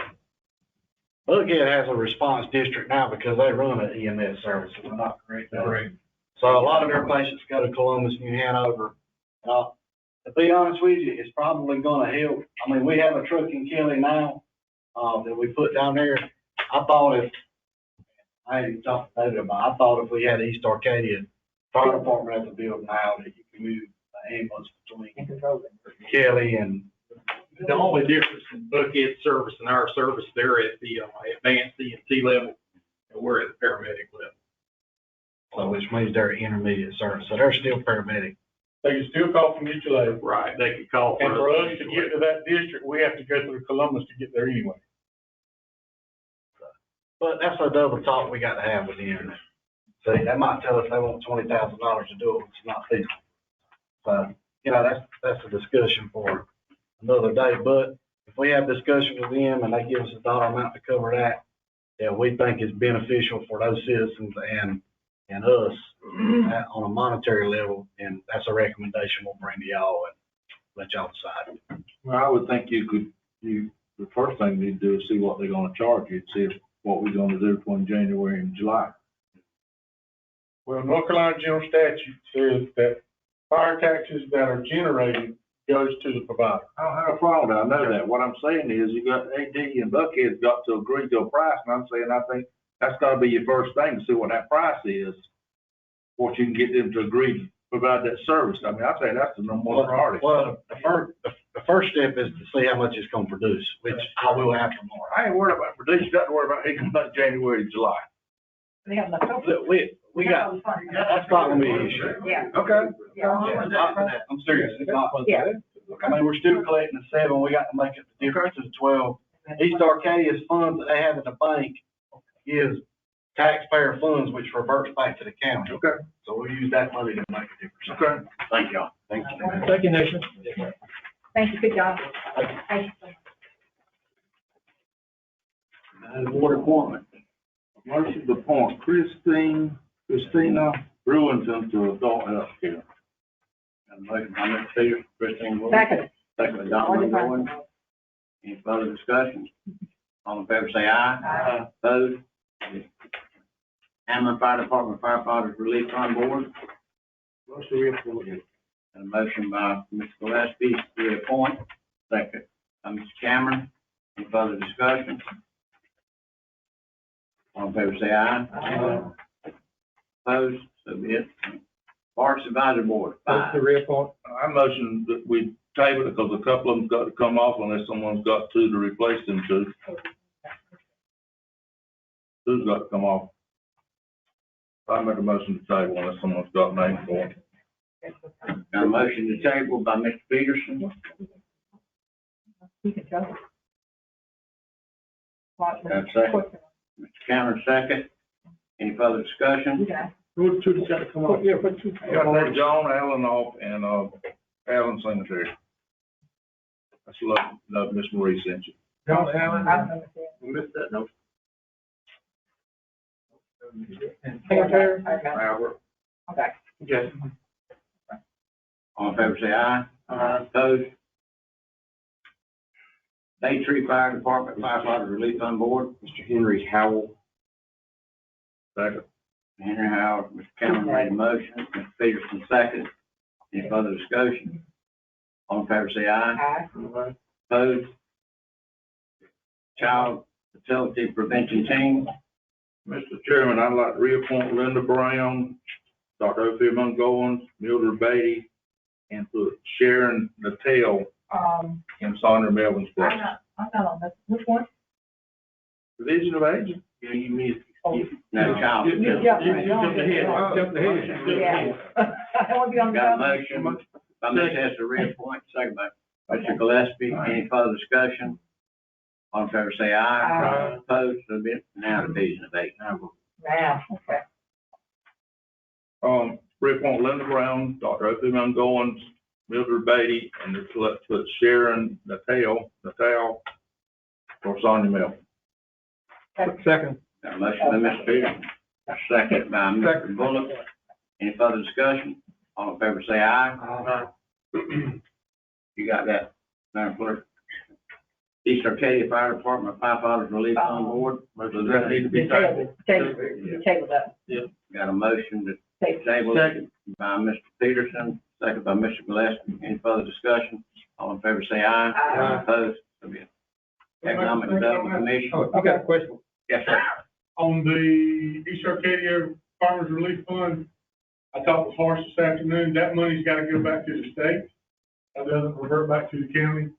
Buckhead has a response district now because they run an EMS service, if I'm not correct. So a lot of their patients go to Columbus, New Hanover. To be honest with you, it's probably gonna help. I mean, we have a truck in Kelly now, that we put down there. I thought if we had East Arcadia Fire Department at the building now, that you can move the ambulance between Kelly and. The only difference in Buckhead service and our service, they're at the advanced EMT level, and we're at the paramedic level. So which means they're intermediate service, so they're still paramedic. They can still call from mutual aid. Right, they could call. And for us to get to that district, we have to go through Columbus to get there anyway. But that's a double talk we got to have with the internet. See, they might tell us they want $20,000 to do it, it's not feasible. So, that's a discussion for another day, but if we have discussion with them and they give us a dollar amount to cover that, we think is beneficial for those citizens and us on a monetary level, and that's a recommendation we'll bring to y'all and let y'all decide. Well, I would think the first thing you need to do is see what they're gonna charge you, see what we're gonna do between January and July. Well, North Carolina General Statute says that fire taxes that are generated goes to the provider. I don't have a problem with that. I know that. What I'm saying is you got AD and Buckhead's got to agree to a price, and I'm saying I think that's gotta be your first thing, to see what that price is, what you can get them to agree to provide that service. I mean, I say that's the number one priority. Well, the first step is to see how much it's gonna produce, which I will have tomorrow. I ain't worried about produce, you got to worry about it comes out January to July. They have enough. Look, we got, that's not gonna be an issue. Yeah. Okay. I'm serious, it's not. Yeah. I mean, we're still collecting the 7, we got to make it the difference to the 12. East Arcadia's funds that they have in the bank is taxpayer funds, which reverts back to the county. Okay. So we'll use that money to make a difference. Okay. Thank y'all. Thank you. Thank you, Nation. Thank you, good job. Thank you. Board appointment. Motion to appoint Christina Brewington to adult health care. Got a motion by Mr. Peters, Christine Williams. Second. Second by Dr. Goins. Any further discussion? All in favor say aye. Aye. Opposed? Hammond Fire Department Firefighters Relief Fund Board. Motion to reappoint. Got a motion by Mr. Gillespie to reappoint. Second by Mr. Cameron. Any further discussion? All in favor say aye. Aye. Opposed? So be it. Parks Advisory Board, That's 5. the reappoint. I motion that we table it because a couple of them's got to come off unless someone's got two to replace them two. Two's got to come off. I make a motion to table unless someone's got a name for it. Got a motion to table by Mr. Peterson. You can tell. Got a second. Mr. Cameron, second. Any further discussion? Who two got to come off? Yeah, what two? You got to take John Allen off and, Allen Cemetery. That's love Miss Marie sent you. John Allen. I don't understand. We missed that note. Secretary? Albert. Okay. Okay. All in favor say aye. Opposed? Bay Tree Fire Department Firefighter Relief Fund Board, Mr. Henry Howell. Second. Henry Howell, Mr. Cameron made a motion, Mr. Peterson second. Any further discussion? All in favor say aye. Aye. Opposed? Child Fertility Prevention Team, Mr. Chairman, I'd like to reappoint Linda Brown, Dr. Ophir Goins, Mildred Beatty, and put Sharon Natal in Sandra Melvin's place. I'm not on this. Which one? Division of Aging? Yeah, you missed. No, child. You jumped right on Jumped ahead, it. jumped ahead. Yeah. I want to be on the. Got a motion by Ms. Hester, reappoint, second by Mr. Gillespie. Any further discussion? All in favor say aye. Aye. Opposed, so be it. Now Division of Aging. Wow, okay. Reappoint Linda Brown, Dr. Opie Goins, Mildred Beatty, and put Sharon Natal for Sonia Mel. Second. Got a motion by Mr. Peters, second by Mr. Bullock. Any further discussion? All in favor say aye. You got that, Madam Clerk? East Arcadia Fire Department Firefighters Relief Fund Board. Does that need to be tabled? Table that. Got a motion to table by Mr. Peterson, second by Mr. Gillespie. Any further discussion? All in favor say aye. Aye. Opposed? So be it. Economic Development Commission. I got a question. Yes, sir. On the East Arcadia Farmers Relief Fund, I talked with Horace this afternoon, that money's gotta go back to the state. That doesn't revert back to the county.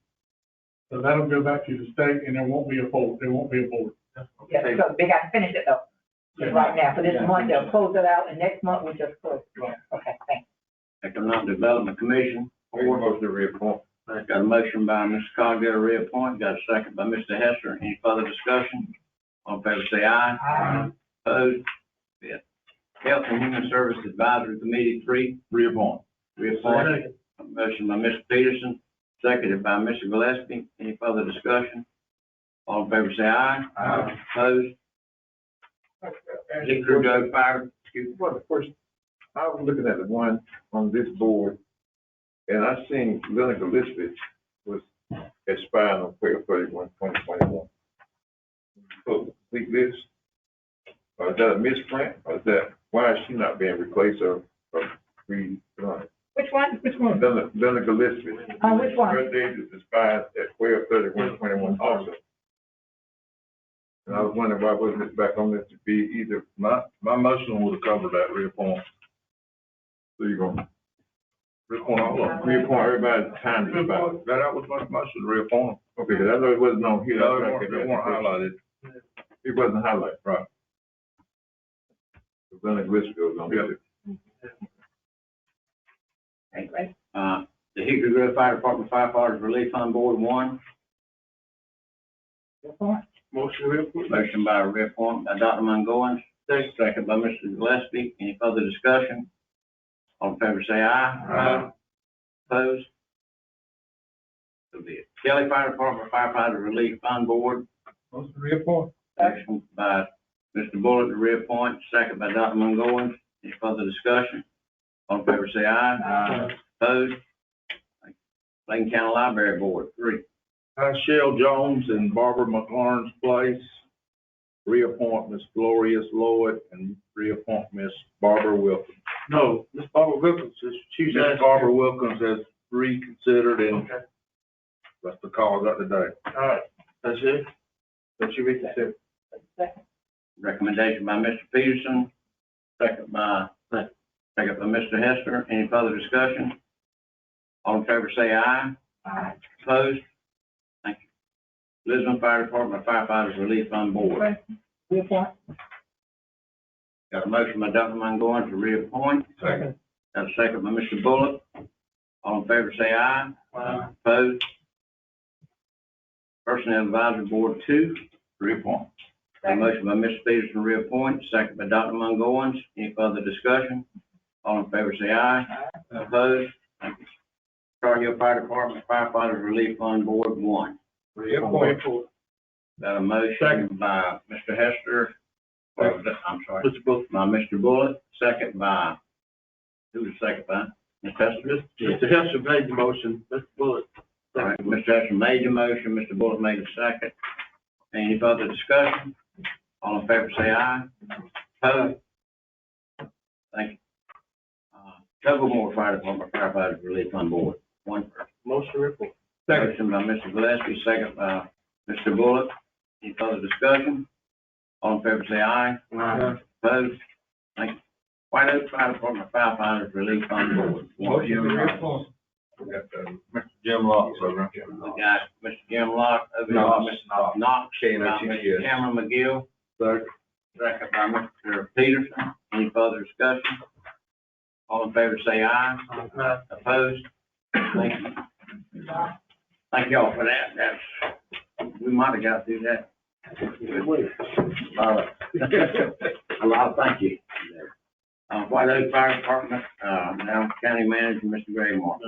So that'll go back to the state and there won't be a board. Yeah, so they got to finish it though. Yeah. Right now, for this month, they'll close it out, and next month, we just close it. Okay, thanks. Economic Development Commission. Motion to reappoint. Got a motion by Mr. Cogdill to reappoint, got a second by Mr. Hester. Any further discussion? All in favor say aye. Aye. Opposed? Yeah. Health and Human Services Advisory Committee, 3, Reappoint. reappoint. Motion by Mr. Peterson, seconded by Mr. Gillespie. Any further discussion? All in favor say aye. Aye. Opposed? Hickory Grove Fire, excuse me. Well, of course, I was looking at the one on this board, and I seen Linda Gillespie was expired on 12/31/2021. So, complete this, or is that a misprint, or is that, why is she not being replaced or redone? Which one? Which one? Linda Gillespie. Which one? Her date is expired at 12/31/21 also. And I was wondering why wasn't it back on this to be either, My motion would have covered that reappoint. so you're gonna Reappoint all of them. reappoint everybody's time is about. That was my motion to reappoint Okay, 'cause I know it wasn't on here. them. They weren't highlighted. It wasn't highlighted, right? The Linda Gillespie was on there. The Hickory Grove Fire Department Firefighters Relief Fund Board, 1. Motion to reappoint. Motion by reappoint by Dr. Mungoins, second by Mr. Gillespie. Any further discussion? All in favor say aye. Aye. Opposed? So be it. Kelly Fire Department Firefighter Relief Fund Board, Motion to reappoint. motion by Mr. Bullock to reappoint, second by Dr. Mungoins. Any further discussion? All in favor say aye. Aye. Opposed? Bladen County Library Board, 3. Shell Jones in Barbara McLaurin's place. Reappoint Miss Gloria Lloyd and reappoint Miss Barbara Wilkins. No, Miss Barbara Wilkins, she's Miss asking. Barbara Wilkins has reconsidered and that's the call I got today. All right, that's it? Don't you reconsider? Recommendation by Mr. Peterson, second by Mr. Hester. Any further discussion? All in favor say aye. Aye. Opposed? Thank you. Lisbon Fire Department Firefighters Relief Fund Board. Reappoint. Got a motion by Dr. Mungoin to reappoint. Second. Got a second by Mr. Bullock. All in favor say aye. Aye. Opposed? Personnel Advisory Board, 2. Reappoint. Got a motion by Mr. Peterson to reappoint, second by Dr. Mungoins. Any further discussion? All in favor say aye. Opposed? Thank you. Tar Heel Fire Department Firefighters Relief Fund Board, 1. Reappoint. Got a motion by Mr. Hester, I'm sorry, by Mr. Bullock, second by, who was second by? Mr. Hester? Mr. Hester made the motion, Mr. Bullock. All right, Mr. Hester made the motion, Mr. Bullock made the second. Any further discussion? All in favor say aye. Opposed? Thank you. Covermore Fire Department Firefighters Relief Fund Board, 1 person. Motion to report. Motion by Mr. Gillespie, second by Mr. Bullock. Any further discussion? All in favor say aye. Aye. Opposed? Thank you. White Oak Fire Department Firefighters Relief Fund Board, 1. Motion to reappoint. We got, Mr. Jim Locke, so, We got Mr. Jim Locke, over there, Mr. Knox, K&O Mr. yes. Cameron McGill, second by Mr. Peterson. Any further discussion? All in favor, say aye. Aye. Opposed? Thank you. Thank y'all for that. We might have got through that. A lot of thank you. White Oak Fire Department, now County Manager, Mr. Greg Moore.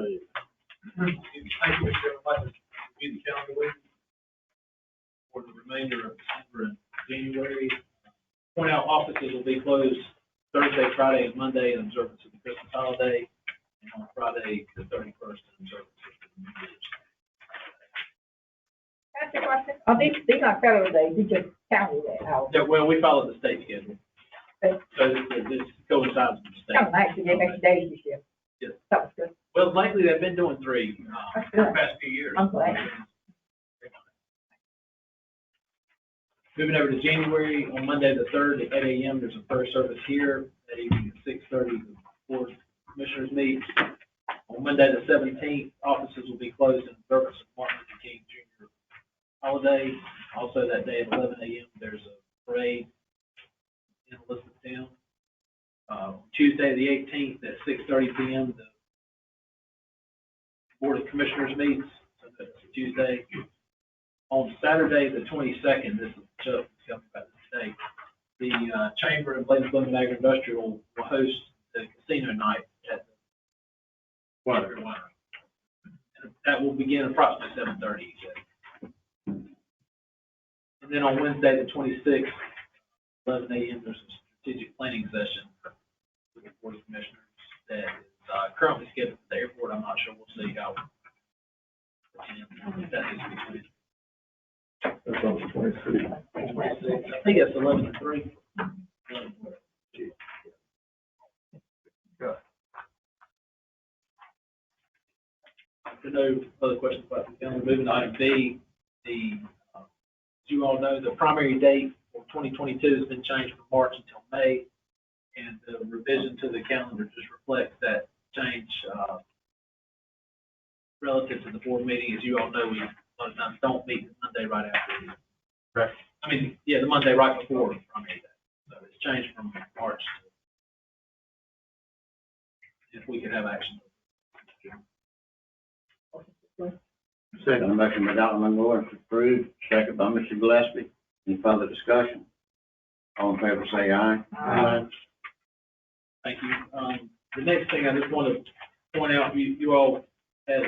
Thank you, Mr. Chairman. I'd like to review the calendar with you for the remainder of December and January. Point out offices will be closed Thursday, Friday, and Monday in observance of the Christmas holiday, and on Friday, the 31st, in observance of the New Year's. That's the question. Oh, these are federal days, we just counted that out. Yeah, well, we follow the state schedule. Okay. So this coincides with the state. Kind of nice to get extra days this year. Yes. That was good. Well, lately they've been doing 3, That's for good. the past few years. I'm glad. Moving over to January, on Monday the 3rd at 8 a.m., there's a prayer service here. That evening at 6:30, the board of commissioners meet. On Monday the 17th, offices will be closed in observance of Martin Luther King Jr. holiday. Also that day at 11 a.m., there's a parade in Elizabethtown. Tuesday the 18th at 6:30 p.m., the board of commissioners meets. So that's Tuesday. On Saturday, the 22nd, this is Chuck coming about this day, the Chamber and Bladen County Agri-Industrial will host the casino night at the Water. And that will begin approximately 7:30. And then on Wednesday, the 26th, 11 a.m., there's a strategic planning session with the Board of Commissioners that is currently scheduled at the airport. I'm not sure. We'll see how. That needs to be changed. That's on the 26th. I think it's 11 to 3. There are no other questions about the calendar. Moving to item B, as you all know, the primary date for 2022 has been changed from March until May, and the revision to the calendar just reflects that change relative to the board meeting. As you all know, we a lot of times don't meet the Monday right after the Right. I mean, yeah, the Monday right before primary day. So it's changed from March to, if we could have action. Second motion by Dr. Monroe to approve, second by Mr. Gillespie. Any further discussion? All in favor, say aye. Aye. Thank you. The next thing I just want to point out, you all had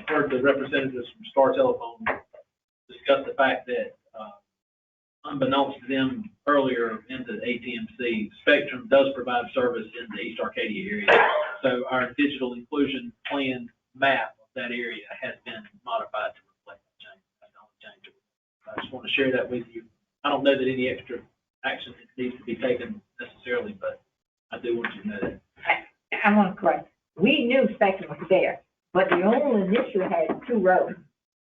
heard the representatives from Star Telephone discuss the fact that unbeknownst to them earlier in the ATMC, Spectrum does provide service in the East Arcadia area. So our digital inclusion plan map of that area has been modified to reflect that change. That's the only change. I just want to share that with you. I don't know that any extra action needs to be taken necessarily, but I do want you to know that. I want to correct. We knew Spectrum was there, but the owner initially had 2 roads,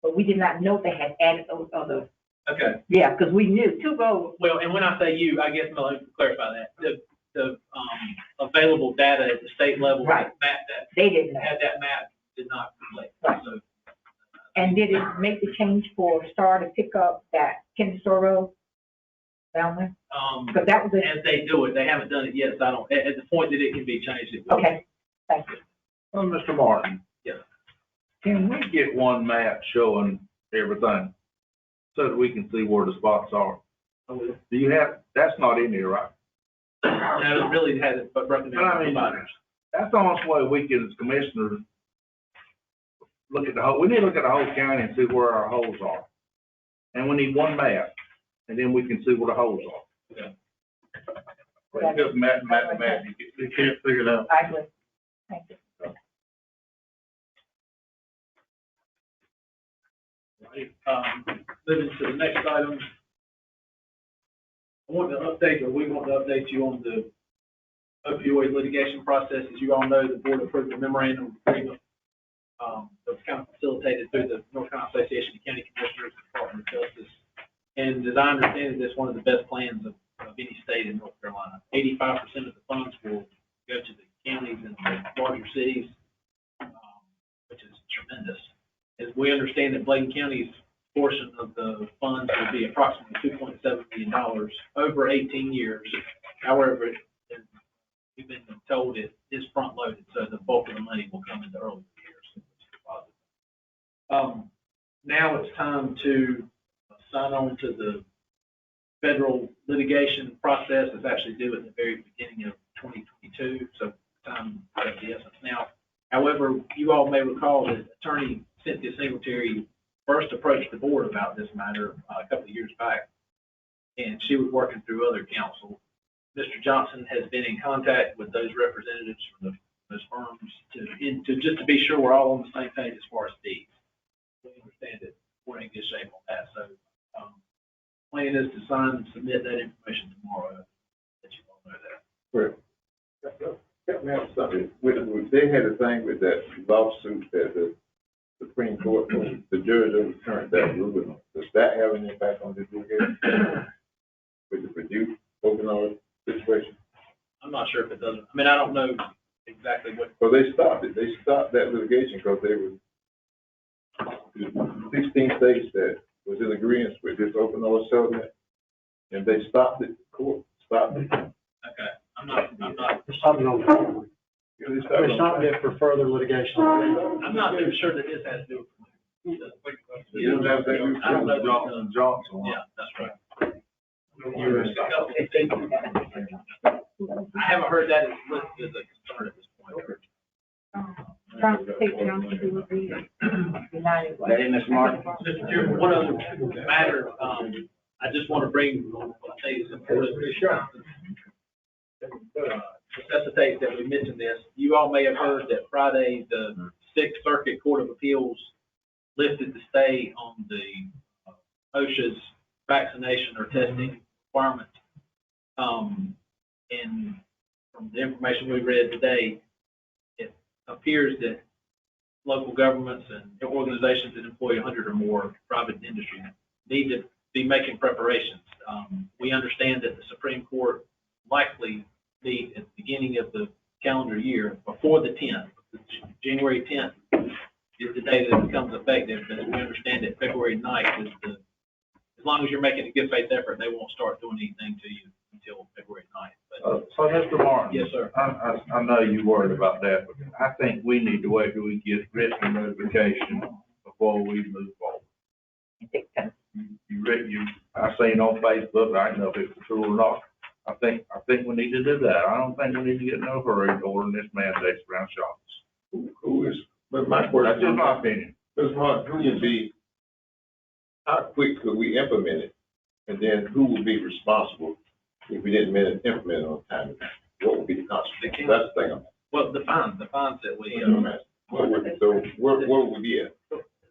but we did not know they had added those other. Okay. Yeah, because we knew 2 roads. Well, and when I say you, I guess I'll clarify that. The available data at the state level, Right. map that They didn't know. had that map did not reflect. Right. So, And did it make the change for Star to pick up that Kennedy Store Road down there? Because that was it. as they do it, they haven't done it yet, so I don't, at the point that it can be changed, it will. Okay, thank you. Well, Mr. Martin. Yes. Can we get one map showing everything so that we can see where the spots are? I will. Do you have, that's not in here, right? No, it really hasn't, but broken down. But I mean, that's the only way we can, as commissioners, look at the whole, we need to look at the whole county and see where our holes are. And we need one map, and then we can see where the holes are. Okay. Well, just map, you can't figure it out. I agree. Thank you. Moving to the next item. I want to update, or we want to update you on the opioid litigation process. As you all know, the board approved a memorandum of agreement that was kind of facilitated through the North Carolina Association of County Commissioners and Department of Justice. And as I understand it, it's one of the best plans of any state in North Carolina. 85% of the funds will go to the counties and the larger cities, which is tremendous. As we understand that Bladen County's portion of the funds will be approximately $2.7 million over 18 years. However, we've been told it is front-loaded, so the bulk of the money will come in the early years, which is positive. Now it's time to sign on to the federal litigation process. It's actually due at the very beginning of 2022, so time is of the essence now. However, you all may recall that Attorney Cynthia Singletary first approached the board about this matter a couple of years back, and she was working through other counsel. Mr. Johnson has been in contact with those representatives from those firms to just to be sure we're all on the same page as far as fees. We understand that we're in good shape on that. So, plan is to sign and submit that information tomorrow. Let you all know that. Well, help me out with something. They had a thing with that lawsuit that the Supreme Court, the judge overturned that ruling. Does that have any impact on this litigation? With the Purdue open situation? I'm not sure if it doesn't. I mean, I don't know exactly what. Well, they stopped it. They stopped that litigation because they were 16 states that was in agreement with this open order settlement, and they stopped it. Court stopped it. Okay, I'm not. They stopped it on the phone. They stopped it for further litigation. I'm not even sure that this has to do with. I don't know. Johnson. Yeah, that's right. I haven't heard that as listed as a concern at this point. Transportation on to do United Way. That in this market. Mr. Chairman, one other matter, I just want to bring, I think it's important. Necessitates that we mention this. You all may have heard that Friday, the Sixth Circuit Court of Appeals lifted the stay on the OSHA's vaccination or testing requirements. And from the information we read today, it appears that local governments and organizations that employ 100 or more private industry need to be making preparations. We understand that the Supreme Court likely meet at the beginning of the calendar year before the 10th. January 10th is the day that it becomes effective, but we understand that February 9th is as long as you're making a good faith effort, they won't start doing anything to you until February 9th. But, So, Mr. Martin. Yes, sir. I know you're worried about that, but I think we need to wait till we get written notification before we move forward. I seen on Facebook, I don't know if it's true or not. I think we need to do that. I don't think we need to get no hurry ordering this mandates around shops. Who is, but my question. That's just my opinion. Mr. Martin, who would be, how quick could we implement it? And then who would be responsible if we didn't implement it on time? What would be the consequence? That's the thing. Well, the fines that we, where would we be at?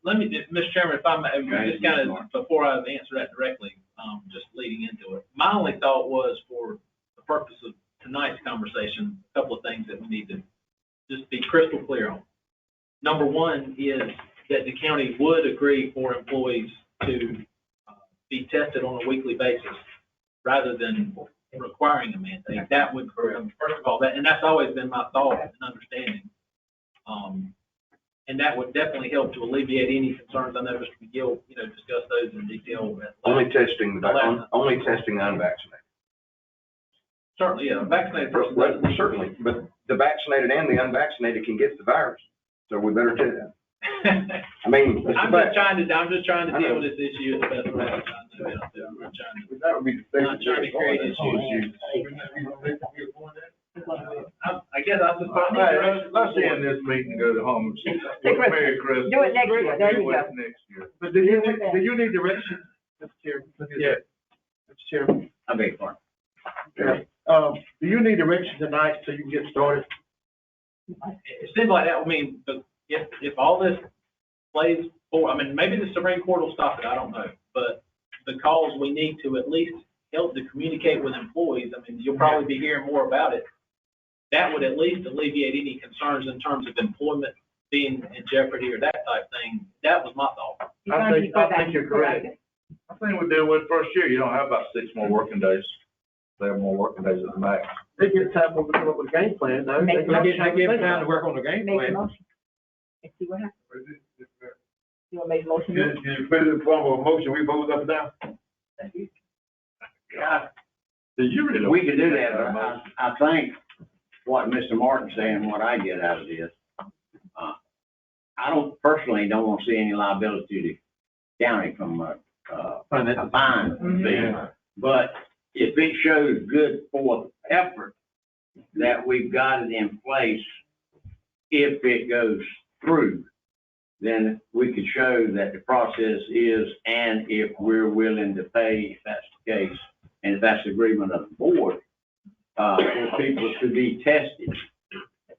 let me, Mr. Chairman, if I may, just kind of, before I answer that directly, just leading into it. My only thought was, for the purpose of tonight's conversation, a couple of things that we need to just be crystal clear on. Number one is that the county would agree for employees to be tested on a weekly basis rather than requiring a mandate. That would, first of all, that, and that's always been my thought and understanding. And that would definitely help to alleviate any concerns. I know Mr. McGill, discussed those in detail. Only testing unvaccinated. Certainly, yeah, a vaccinated person doesn't. Certainly, but the vaccinated and the unvaccinated can get the virus, so we better do that. I mean, I'm just trying to deal with this issue as best way I can. That would be the not trying to create issues. I guess I just. Let's end this meeting and go to home. Merry Christmas. Do it next year. There you go. Next year. But do you need direction, Mr. Chairman? Yeah. Mr. Chairman. I beg your Yeah. Do you need direction tonight so you can get started? It seems like that. I mean, if all this plays forward, I mean, maybe the Supreme Court will stop it. I don't know, but because we need to at least help to communicate with employees. I mean, you'll probably be hearing more about it. That would at least alleviate any concerns in terms of employment being in jeopardy or that type thing. That was my thought. I think you're correct. I think we did with first year. You don't have about 6 more working days. They have more working days at the max. They get time to come up with a game plan, though. They get time to work on the game plan. and see what happens. You wanna make a motion? Can you put it in form of a motion, we vote up and down? Yeah, You really we could do that, but I think what Mr. Martin's saying, what I get out of this, I don't want to see any liability to the county from a fine fee. But if it shows good forth effort that we've got it in place, if it goes through, then we could show that the process is, and if we're willing to pay, if that's the case, and if that's the agreement of the board, for people to be tested.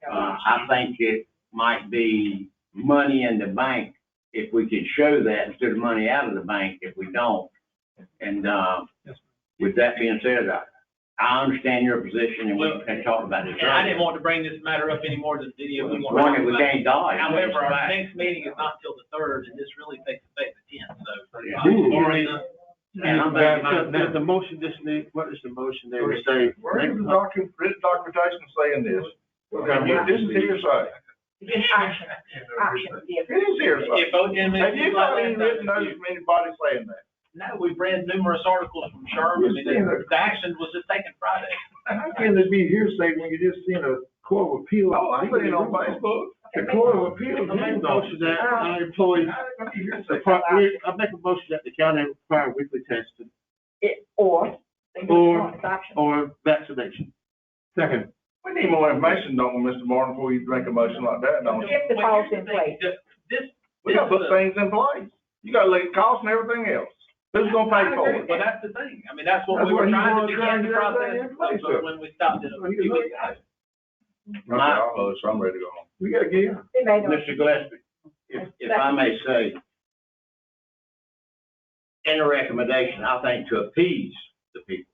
I think it might be money in the bank if we could show that instead of money out of the bank if we don't. And, with that being said, I understand your position and we can talk about it. And I didn't want to bring this matter up any more than any of you want. One that we can't dodge. However, our next meeting is not till the 3rd, and this really takes effect the 10th, so. And I'm back. The motion just need, what is the motion there to Where say? is the written documentation saying this? This is hearsay. It's option, yeah. It is hearsay. If OGM Have you got any written notice from anybody saying that? No, we've read numerous articles from Sherman, I mean, the action was just taken Friday. How can it be hearsay when you just seen a court of appeal? Oh, I seen it on Facebook. The court of appeal. I make a motion that our employees, I make a motion that the county require weekly testing Or vaccination. Second. We need more information, don't we, Mr. Martin, before you make a motion like that, don't we? If the policy in place. We gotta put things in place. You gotta look at costs and everything else. Who's gonna pay for it? Well, that's the thing, I mean, that's what we were trying to begin the process, so when we stopped it a few weeks ago. So I'm ready to go home. We gotta get him. Mr. Gillespie, if I may say, in the recommendation, I think to appease the people,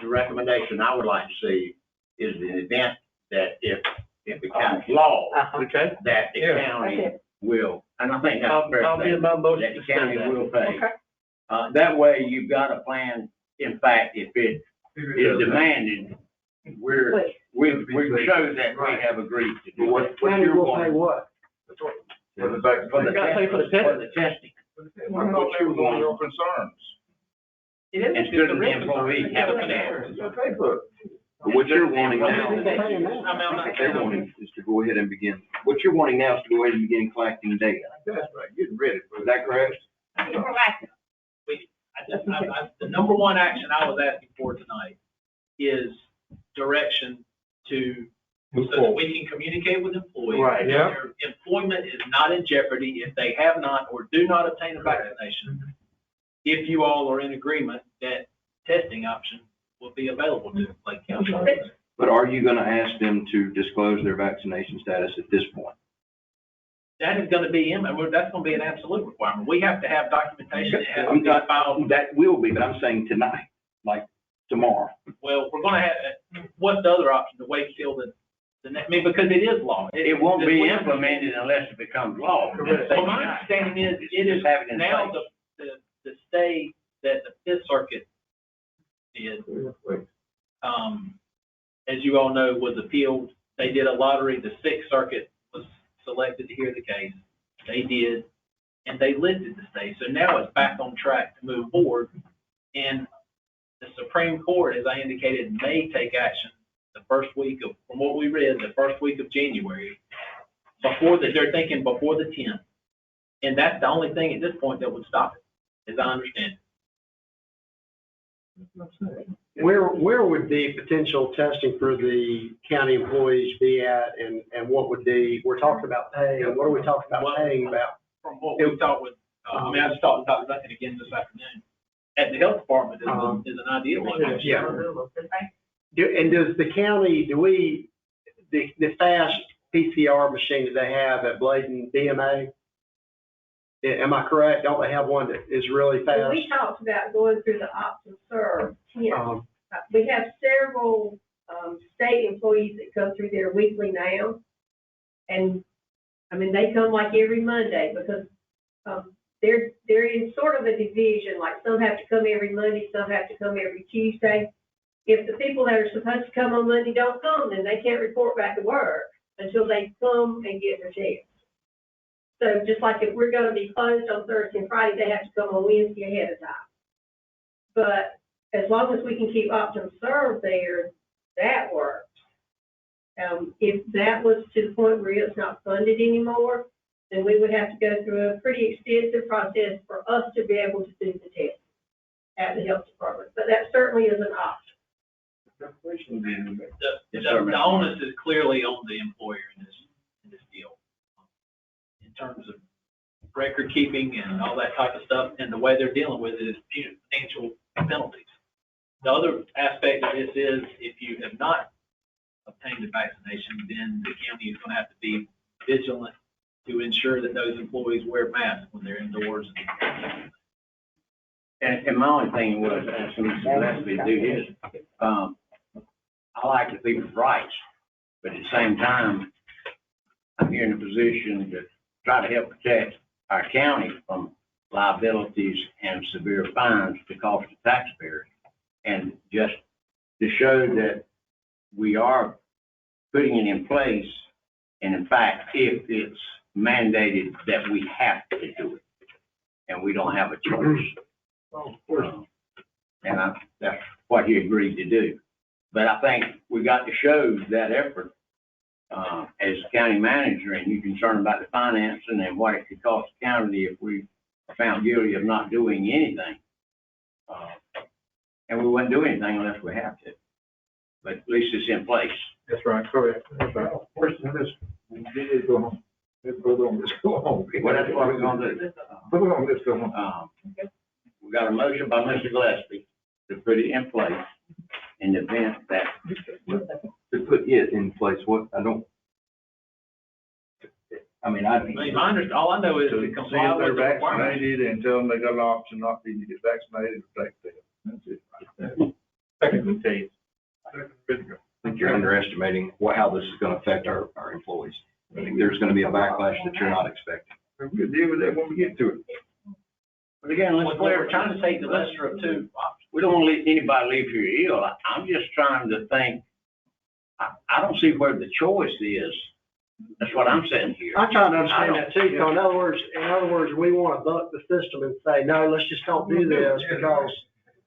the recommendation I would like to see is an event that if it becomes law, that the county will, and I think that's fair to say, that the county will pay. That way you've got a plan. In fact, if it is demanded, we show that we have agreed to do. What you're wanting? What? For the testing. What you want, your concerns. Instead of the employee having to answer. What you're wanting now, they're wanting is to go ahead and begin, what you're wanting now is to go ahead and begin collecting data. That's right, getting ready. Is that correct? The number one action I was asking for tonight is direction so that we can communicate with employees. Right, yeah. Their employment is not in jeopardy if they have not or do not obtain a vaccination. If you all are in agreement that testing option will be available to Bladen County. But are you gonna ask them to disclose their vaccination status at this point? That is gonna be, that's gonna be an absolute requirement. We have to have documentation. It has to be filed. That will be, but I'm saying tonight, like tomorrow. Well, we're gonna have, what's the other option, to wait till because it is law. It won't be implemented unless it becomes law. Well, my understanding is, it is now the stay that the Fifth Circuit did, as you all know, was appealed. They did a lottery. The Sixth Circuit was selected to hear the case. They did, and they lifted the stay. So now it's back on track to move forward. And the Supreme Court, as I indicated, may take action the first week of, from what we read, the first week of January, they're thinking before the 10th. And that's the only thing at this point that would stop it, as I understand it. Where would the potential testing for the county employees be at, and what would we're talking about pay, and what are we talking about paying about? From what we talked with, I just talked with Dr. Duncan again this afternoon. At the health department is an ideal location. Yeah. And does the county, the fast PCR machine that they have at Bladen DMA, am I correct? Don't they have one that is really fast? Well, we talked about going through the OptumServe. We have several state employees that come through there weekly now. And, I mean, they come like every Monday because they're in sort of a division, like some have to come every Monday, some have to come every Tuesday. If the people that are supposed to come on Monday don't come, then they can't report back to work. until they come and get their test. So just like if we're gonna be closed on Thursday and Friday, they have to come on Wednesday ahead of time. But as long as we can keep Optum Serve there, that works. If that was to the point where it's not funded anymore, then we would have to go through a pretty extensive process for us to be able to do the test at the health department. But that certainly is an option. The onus is clearly on the employer in this deal. In terms of record keeping and all that type of stuff, and the way they're dealing with it is financial penalties. The other aspect of this is if you have not obtained a vaccination, then the county is going to have to be vigilant to ensure that those employees wear masks when they're indoors. And my only thing was, as soon as Leslie do his, I like the people's rights, but at the same time, I'm here in a position to try to help protect our county from liabilities and severe fines to cost the taxpayers. And just to show that we are putting it in place, and in fact, if it's mandated that we have to do it, and we don't have a choice. And that's what he agreed to do. But I think we got to show that effort as county manager, and you're concerned about the financing and what it could cost the county if we are found guilty of not doing anything. And we wouldn't do anything unless we have to. But at least it's in place. That's right, correct. That's right. Let's go home. Let's go home. Well, that's what we're gonna do. Let's go home. We got a motion by Mr. Gillespie to put it in place in the event that. To put it in place, what, I mean, all I know is to See comply if they're with the requirements. vaccinated and tell them they got an option not to get vaccinated or take the. That's it. Second case. I think you're underestimating how this is gonna affect our employees. I think there's gonna be a backlash that you're not expecting. We'll deal with that when we get to it. But again, let's We're trying to take the lesser of two options. we don't want to let anybody leave here ill. I'm just trying to think, I don't see where the choice is. That's what I'm saying here. I'm trying to understand that too, because in other words, we want to buck the system and say, no, let's just don't do this, because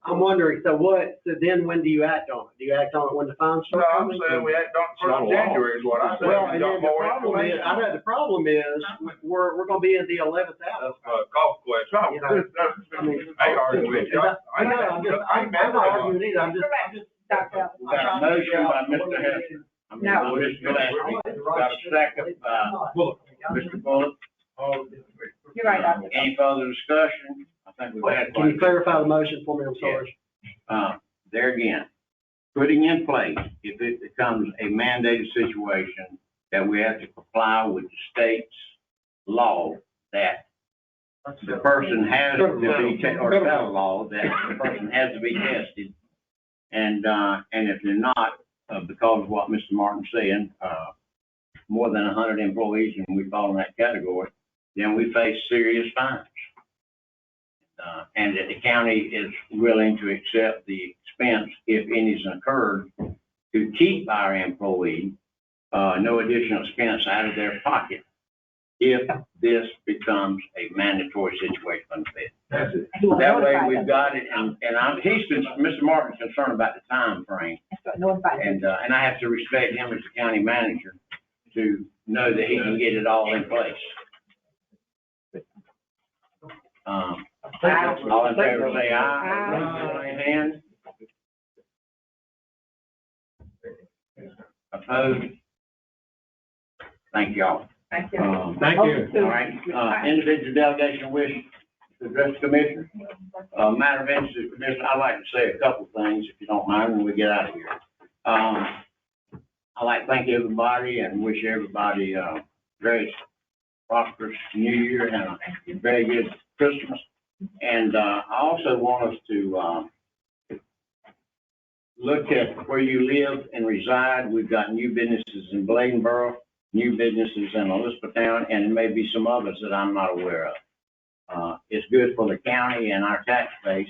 I'm wondering, so then when do you act on it? Do you act on it when the fines No, start I'm coming? saying we act on first of January is what I said. Well, We and got then the more problem is, information. I know the problem is, we're gonna be at the 11th hour. Golf question. You know, I mean, I argue with you. I know, I'm not arguing either, I'm just. Dr. We got a motion by Mr. Hester. No. Mr. Gillespie. Got a second by Mr. Bullock. You're right, Dr. Any further discussion? I think we've had. Can you clarify the motion for me? I'm sorry. There again, putting in place, if it becomes a mandated situation, that we have to comply with the state's law, that the person has to be, or federal law, that the person has to be tested. And if they're not, because of what Mr. Martin's saying, more than 100 employees, and we fall in that category, then we face serious fines. And that the county is willing to accept the expense, if any is incurred, to keep our employee, no additional expense out of their pocket, if this becomes a mandatory situation on the Fed. That's it. That way we've got it, and Mr. Martin's concerned about the time frame. And I have to respect him as the county manager to know that he can get it all in place. All in favor, say aye. Right hand. Opposed? Thank y'all. Thank you. Thank you. All right, individual delegation wish to address the commissioner. Matter of interest, commissioner, I'd like to say a couple things, if you don't mind, when we get out of here. I'd like to thank everybody and wish everybody a very prosperous New Year and a very good Christmas. And I also want us to look at where you live and reside. We've got new businesses in Bladenboro, new businesses in Elizabethtown, and there may be some others that I'm not aware of. It's good for the county and our tax base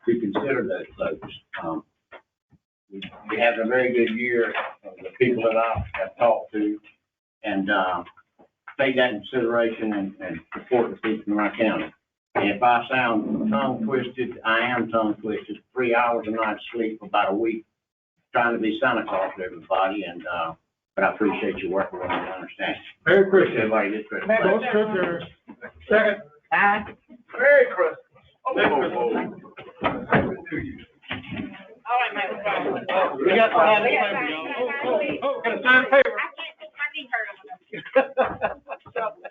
to consider those folks. We had a very good year. The people that I have talked to and, take that in consideration and support the people in our county. And if I sound tongue twisted, I am tongue twisted. 3 hours a night of sleep for about a week, trying to be Santa Claus to everybody, and, but I appreciate you working with me and understand. Merry Christmas. Everybody gets ready. Motion to adjourn. Second. Merry Christmas. All right, Mike. We got to sign the We got paper, to y'all. sign. Got to sign the paper. I can't put my knee hurt on it.